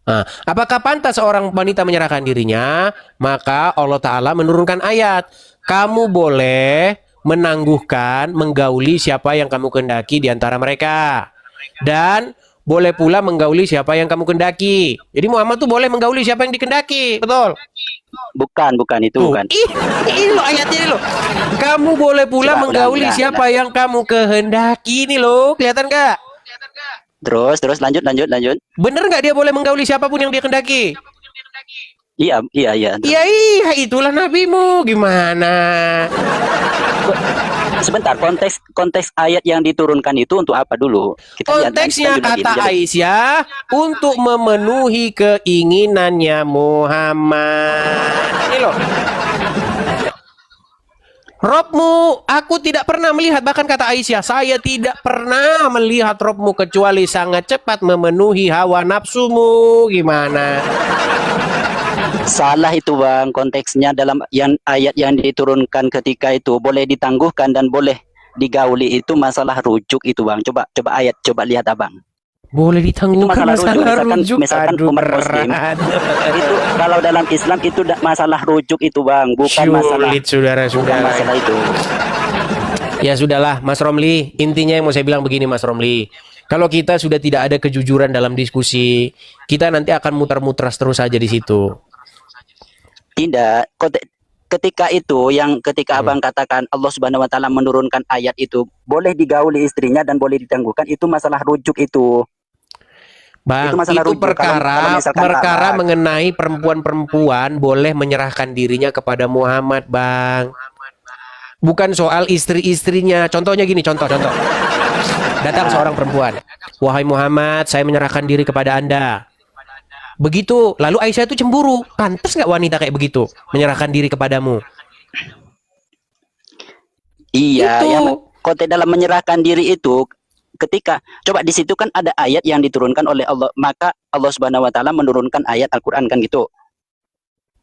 Nah, apakah pantas seorang wanita menyerahkan dirinya? Maka Allah Ta'ala menurunkan ayat. Kamu boleh menangguhkan, menggauli siapa yang kamu kehendaki di antara mereka. Dan boleh pula menggauli siapa yang kamu kehendaki. Jadi Muhammad tuh boleh menggauli siapa yang dikehendaki. Betul? Bukan itu. Bukan. Ini loh ayatnya ini loh. Kamu boleh pula menggauli siapa yang kamu kehendaki. Ini loh, kelihatan gak? Terus lanjut. Bener nggak dia boleh menggauli siapapun yang dia kehendaki? Iya. Iya, itulah nabimu. Gimana? Sebentar, konteks ayat yang diturunkan itu untuk apa dulu? Konteksnya kata Aisyah untuk memenuhi keinginannya Muhammad. Ini loh. Robmu, aku tidak pernah melihat, bahkan kata Aisyah, saya tidak pernah melihat Robmu kecuali sangat cepat memenuhi hawa nafsumu. Gimana? Salah itu bang, konteksnya dalam ayat yang diturunkan ketika itu boleh ditangguhkan dan boleh digauli itu masalah rujuk itu bang. Coba lihat abang. Boleh ditangguhkan masalah rujuk. Misalkan umat muslim itu kalau dalam Islam itu masalah rujuk itu bang, bukan masalah masalah itu. Ya sudahlah Mas Romli, intinya yang mau saya bilang begini Mas Romli. Kalau kita sudah tidak ada kejujuran dalam diskusi, kita nanti akan muter-muter terus saja di situ. Tidak, ketika abang katakan Allah Subhanahu wa taala menurunkan ayat itu boleh digauli istrinya dan boleh ditangguhkan, itu masalah rujuk itu. Bang, itu perkara mengenai perempuan-perempuan boleh menyerahkan dirinya kepada Muhammad, Bang. Bukan soal istri-istrinya. Contohnya gini, contoh. Datang seorang perempuan, wahai Muhammad, saya menyerahkan diri kepada Anda. Begitu, lalu Aisyah itu cemburu. Pantas nggak wanita kayak begitu menyerahkan diri kepadamu? Iya, yang konteks dalam menyerahkan diri itu ketika coba di situ kan ada ayat yang diturunkan oleh Allah, maka Allah Subhanahu wa taala menurunkan ayat Al-Qur'an kan gitu.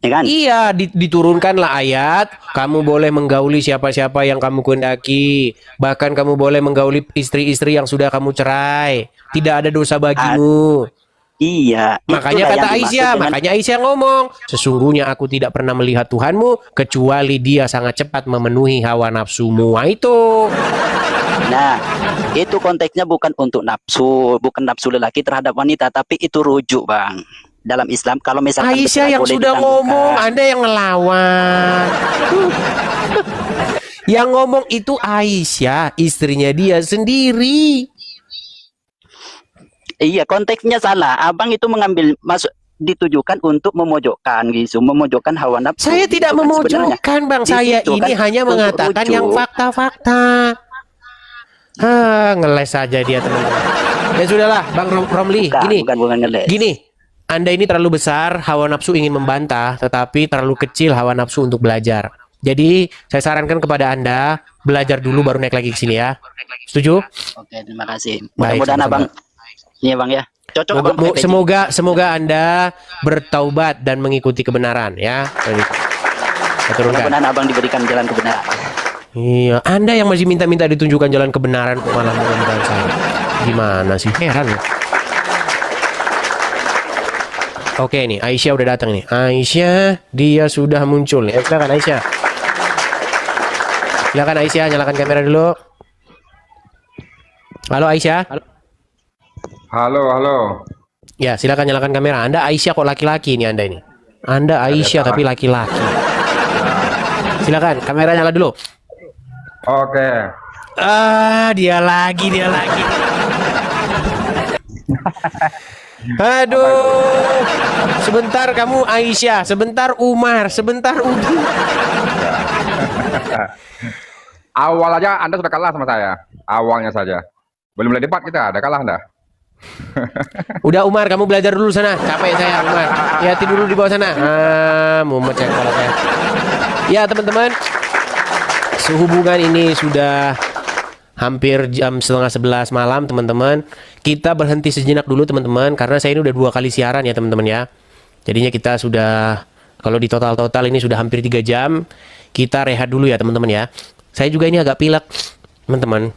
Ya kan? Iya, diturunkanlah ayat, kamu boleh menggauli siapa-siapa yang kamu kehendaki, bahkan kamu boleh menggauli istri-istri yang sudah kamu cerai. Tidak ada dosa bagimu. Iya, makanya kata Aisyah, makanya Aisyah ngomong, sesungguhnya aku tidak pernah melihat Tuhanmu kecuali dia sangat cepat memenuhi hawa nafsumu. Nah, itu. Nah, itu konteksnya bukan untuk nafsu, bukan nafsu lelaki terhadap wanita, tapi itu rujuk, Bang. Dalam Islam, kalau misalkan Aisyah yang sudah ngomong, Anda yang ngelawan. Yang ngomong itu Aisyah, istrinya dia sendiri. Iya, konteksnya salah. Abang itu mengambil ditujukan untuk memojokkan gitu, memojokkan hawa nafsu. Saya tidak memojokkan, Bang. Saya ini hanya mengatakan yang fakta-fakta. Ngeles saja dia, teman-teman. Ya sudahlah, Bang Romli. Bukan ngeles. Gini, Anda ini terlalu besar hawa nafsu ingin membantah, tetapi terlalu kecil hawa nafsu untuk belajar. Jadi saya sarankan kepada Anda belajar dulu baru naik lagi ke sini ya. Setuju? Oke, terima kasih. Baik, Mudah-mudahan sama-sama. abang, iya bang ya. Cocok abang pakai peci. Semoga Anda bertaubat dan mengikuti kebenaran ya. Saya turunkan. Mudah-mudahan abang diberikan jalan kebenaran. Iya, Anda yang masih minta-minta ditunjukkan jalan kebenaran kok malah mengganggu saya. Gimana sih? Heran ya. Oke nih, Aisyah udah datang nih. Aisyah, dia sudah muncul nih. Silakan Aisyah. Silakan Aisyah, nyalakan kamera dulu. Halo Aisyah. Halo. Ya, silakan nyalakan kamera. Anda Aisyah kok laki-laki ini Anda ini. Anda Aisyah tapi laki-laki. Silakan, kamera nyala dulu. Oke. Dia lagi. Aduh. Sebentar kamu Aisyah, sebentar Umar, sebentar Udin. Awal aja Anda sudah kalah sama saya. Awalnya saja. Belum mulai debat kita, ada kalah Anda. Udah Umar, kamu belajar dulu sana. Capek saya Umar. Ya tidur dulu di bawah sana. Mau mecah kepala saya. Ya teman-teman, sehubungan ini sudah hampir jam 10:30 malam teman-teman. Kita berhenti sejenak dulu teman-teman, karena saya ini udah 2 kali siaran ya teman-teman ya. Jadinya kita sudah, kalau di total ini sudah hampir 3 jam. Kita rehat dulu ya teman-teman ya. Saya juga ini agak pilek teman-teman.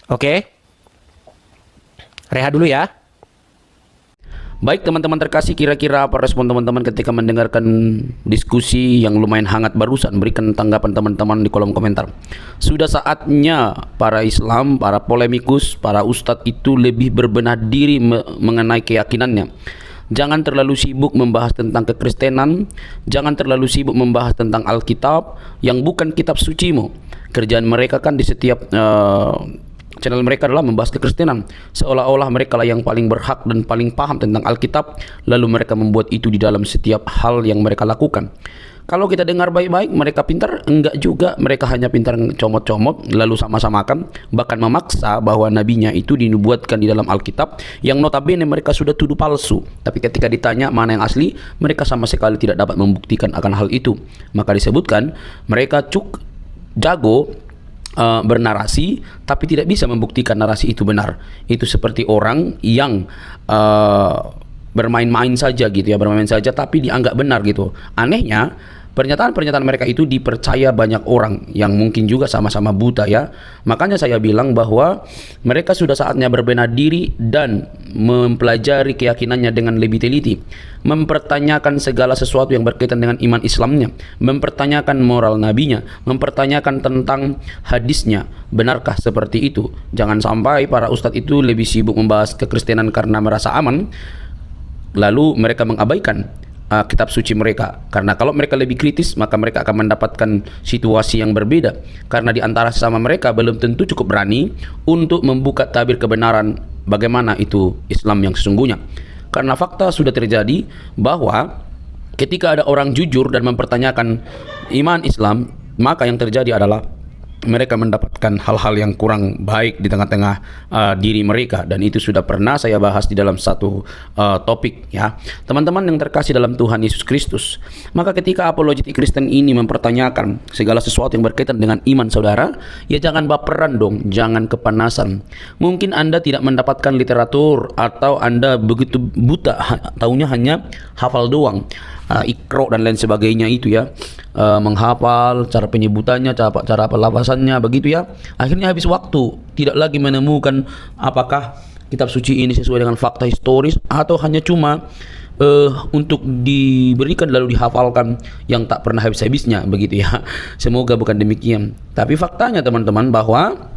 Oke, rehat dulu ya. Baik teman-teman terkasih, kira-kira apa respon teman-teman ketika mendengarkan diskusi yang lumayan hangat barusan? Berikan tanggapan teman-teman di kolom komentar. Sudah saatnya para Islam, para polemikus, para ustadz itu lebih berbenah diri mengenai keyakinannya. Jangan terlalu sibuk membahas tentang kekristenan, jangan terlalu sibuk membahas tentang Alkitab yang bukan kitab sucimu. Kerjaan mereka kan di setiap channel mereka adalah membahas kekristenan, seolah-olah mereka lah yang paling berhak dan paling paham tentang Alkitab, lalu mereka membuat itu di dalam setiap hal yang mereka lakukan. Kalau kita dengar baik-baik, mereka pintar? Enggak juga, mereka hanya pintar comot-comot lalu sama-samakan, bahkan memaksa bahwa nabinya itu dinubuatkan di dalam Alkitab yang notabene mereka sudah tuduh palsu. Tapi ketika ditanya mana yang asli, mereka sama sekali tidak dapat membuktikan akan hal itu. Maka disebutkan mereka jago bernarasi tapi tidak bisa membuktikan narasi itu benar. Itu seperti orang yang bermain-main saja gitu ya, bermain saja tapi dianggap benar gitu. Anehnya pernyataan-pernyataan mereka itu dipercaya banyak orang yang mungkin juga sama-sama buta ya. Makanya saya bilang bahwa mereka sudah saatnya berbenah diri dan mempelajari keyakinannya dengan lebih teliti, mempertanyakan segala sesuatu yang berkaitan dengan iman Islamnya, mempertanyakan moral nabinya, mempertanyakan tentang hadisnya. Benarkah seperti itu? Jangan sampai para ustadz itu lebih sibuk membahas kekristenan karena merasa aman, lalu mereka mengabaikan kitab suci mereka. Karena kalau mereka lebih kritis, maka mereka akan mendapatkan situasi yang berbeda. Karena di antara sesama mereka belum tentu cukup berani untuk membuka tabir kebenaran bagaimana itu Islam yang sesungguhnya. Karena fakta sudah terjadi bahwa ketika ada orang jujur dan mempertanyakan iman Islam, maka yang terjadi adalah mereka mendapatkan hal-hal yang kurang baik di tengah-tengah diri mereka, dan itu sudah pernah saya bahas di dalam satu topik ya teman-teman yang terkasih dalam Tuhan Yesus Kristus. Maka ketika apologetik Kristen ini mempertanyakan segala sesuatu yang berkaitan dengan iman saudara, ya jangan baperan dong, jangan kepanasan. Mungkin Anda tidak mendapatkan literatur atau Anda begitu buta, taunya hanya hafal doang, ikro dan lain sebagainya itu ya, menghafal cara penyebutannya, cara pelafasannya begitu ya. Akhirnya habis waktu, tidak lagi menemukan apakah kitab suci ini sesuai dengan fakta historis atau hanya cuma untuk diberikan lalu dihafalkan yang tak pernah habis-habisnya begitu ya. Semoga bukan demikian. Tapi faktanya teman-teman bahwa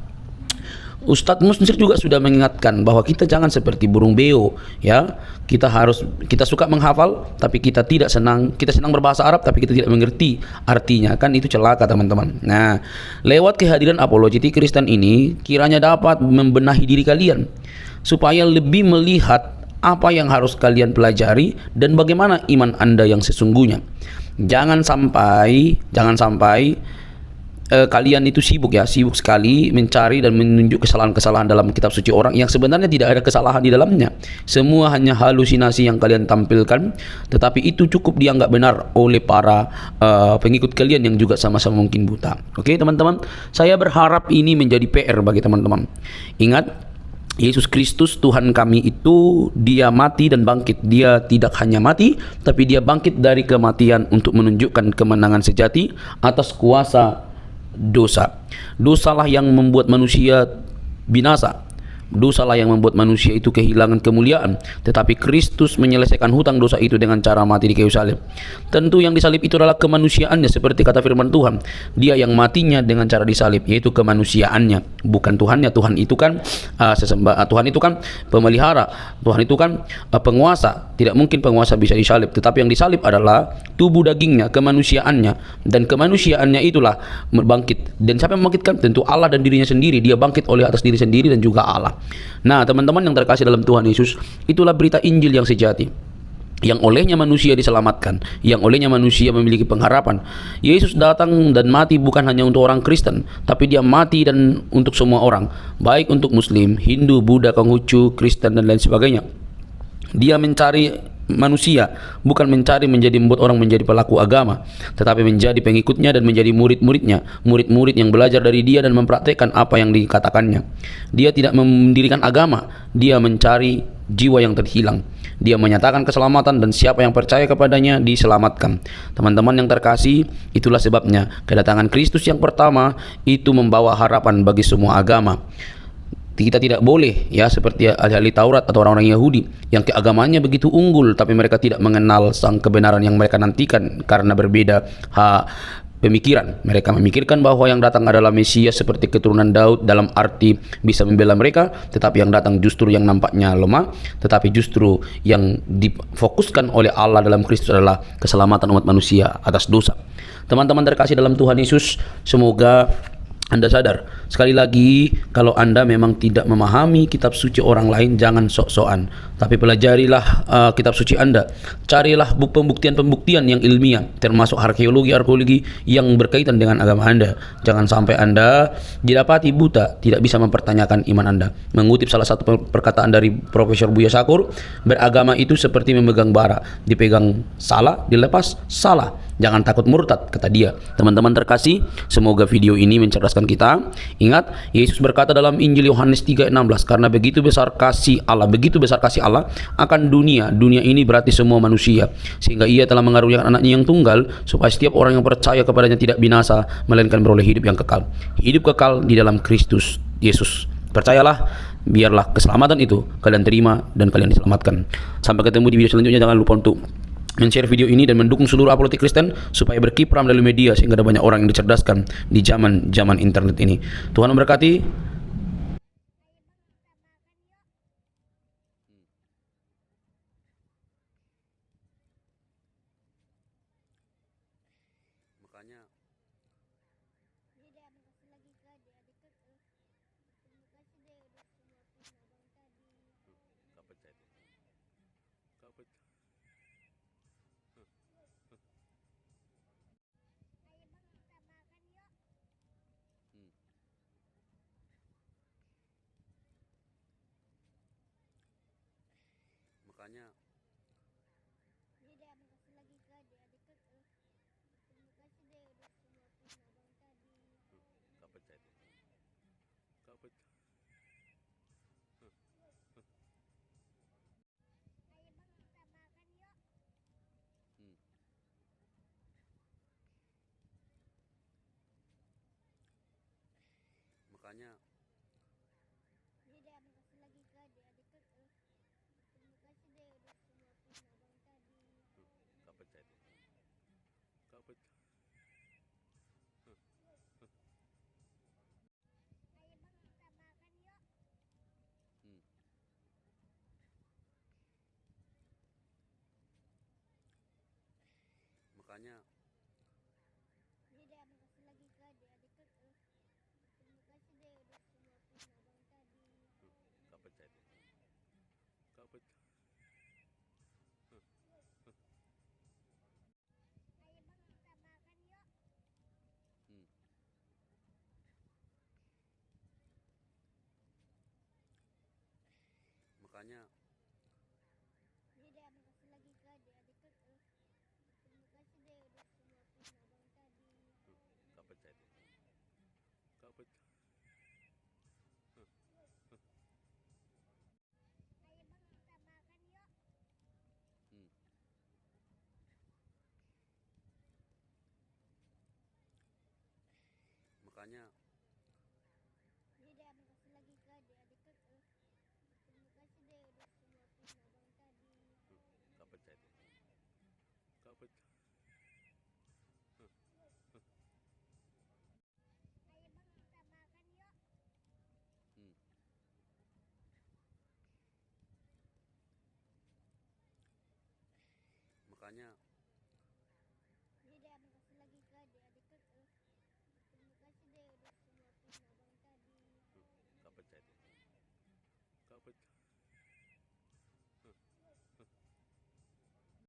Ustadz Musnir juga sudah mengingatkan bahwa kita jangan seperti burung beo ya. Kita suka menghafal tapi kita senang berbahasa Arab tapi kita tidak mengerti artinya, kan itu celaka teman-teman. Nah, lewat kehadiran apologetik Kristen ini kiranya dapat membenahi diri kalian supaya lebih melihat apa yang harus kalian pelajari dan bagaimana iman Anda yang sesungguhnya. Jangan sampai kalian itu sibuk sekali mencari dan menunjuk kesalahan-kesalahan dalam kitab suci orang yang sebenarnya tidak ada kesalahan di dalamnya. Semua hanya halusinasi yang kalian tampilkan, tetapi itu cukup dianggap benar oleh para pengikut kalian yang juga sama-sama mungkin buta. Oke, teman-teman, saya berharap ini menjadi PR bagi teman-teman. Ingat, Yesus Kristus Tuhan kami itu dia mati dan bangkit. Dia tidak hanya mati, tapi dia bangkit dari kematian untuk menunjukkan kemenangan sejati atas kuasa dosa. Dosalah yang membuat manusia binasa. Dosalah yang membuat manusia itu kehilangan kemuliaan. Tetapi Kristus menyelesaikan hutang dosa itu dengan cara mati di kayu salib. Tentu yang disalib itu adalah kemanusiaannya, seperti kata firman Tuhan. Dia yang matinya dengan cara disalib, yaitu kemanusiaannya, bukan Tuhannya. Tuhan itu kan Tuhan itu kan pemelihara. Tuhan itu kan penguasa. Tidak mungkin penguasa bisa disalib. Tetapi yang disalib adalah tubuh dagingnya, kemanusiaannya, dan kemanusiaannya itulah bangkit. Dan siapa yang membangkitkan? Tentu Allah dan dirinya sendiri. Dia bangkit oleh atas diri sendiri dan juga Allah. Nah, teman-teman yang terkasih dalam Tuhan Yesus, itulah berita Injil yang sejati, yang olehnya manusia diselamatkan, yang olehnya manusia memiliki pengharapan. Yesus datang dan mati bukan hanya untuk orang Kristen, tapi dia mati dan untuk semua orang, baik untuk Muslim, Hindu, Buddha, Konghucu, Kristen, dan lain sebagainya. Dia mencari manusia, bukan mencari membuat orang menjadi pelaku agama, tetapi menjadi pengikutnya dan menjadi murid-muridnya, murid-murid yang belajar dari dia dan mempraktekkan apa yang dikatakannya. Dia tidak mendirikan agama, dia mencari jiwa yang terhilang. Dia menyatakan keselamatan dan siapa yang percaya kepadanya diselamatkan. Teman-teman yang terkasih, itulah sebabnya kedatangan Kristus yang pertama itu membawa harapan bagi semua agama. Kita tidak boleh seperti ahli-ahli Taurat atau orang-orang Yahudi yang keagamaannya begitu unggul tapi mereka tidak mengenal sang kebenaran yang mereka nantikan karena berbeda pemikiran. Mereka memikirkan bahwa yang datang adalah Mesias seperti keturunan Daud dalam arti bisa membela mereka, tetapi yang datang justru yang nampaknya lemah, tetapi justru yang difokuskan oleh Allah dalam Kristus adalah keselamatan umat manusia atas dosa. Teman-teman terkasih dalam Tuhan Yesus, semoga Anda sadar. Sekali lagi, kalau Anda memang tidak memahami kitab suci orang lain, jangan sok-sokan, tapi pelajarilah kitab suci Anda. Carilah pembuktian-pembuktian yang ilmiah, termasuk arkeologi yang berkaitan dengan agama Anda. Jangan sampai Anda didapati buta, tidak bisa mempertanyakan iman Anda. Mengutip salah satu perkataan dari Profesor Buya Syakur, beragama itu seperti memegang bara, dipegang salah, dilepas salah. Jangan takut murtad, kata dia. Teman-teman terkasih, semoga video ini mencerdaskan kita. Ingat, Yesus berkata dalam Injil Yohanes 3:16, karena begitu besar kasih Allah akan dunia. Dunia ini berarti semua manusia, sehingga ia telah mengaruniakan anaknya yang tunggal, supaya setiap orang yang percaya kepadanya tidak binasa, melainkan beroleh hidup yang kekal. Hidup kekal di dalam Kristus Yesus. Percayalah, biarlah keselamatan itu kalian terima dan kalian diselamatkan. Sampai ketemu di video selanjutnya. Jangan lupa untuk men-share video ini dan mendukung seluruh apologetik Kristen supaya berkiprah melalui media sehingga ada banyak orang yang dicerdaskan di zaman internet ini. Tuhan memberkati. Makanya Makanya Dek, makasih lagi ke adik-adik kakak. Terima kasih deh udah suapin abang tadi. gak pecah itu. Gak pecah. Ayo bang kita makan yuk. Makanya Dek, makasih lagi ke adik-adik kakak. Terima kasih deh udah suapin abang tadi. gak pecah itu. Gak pecah.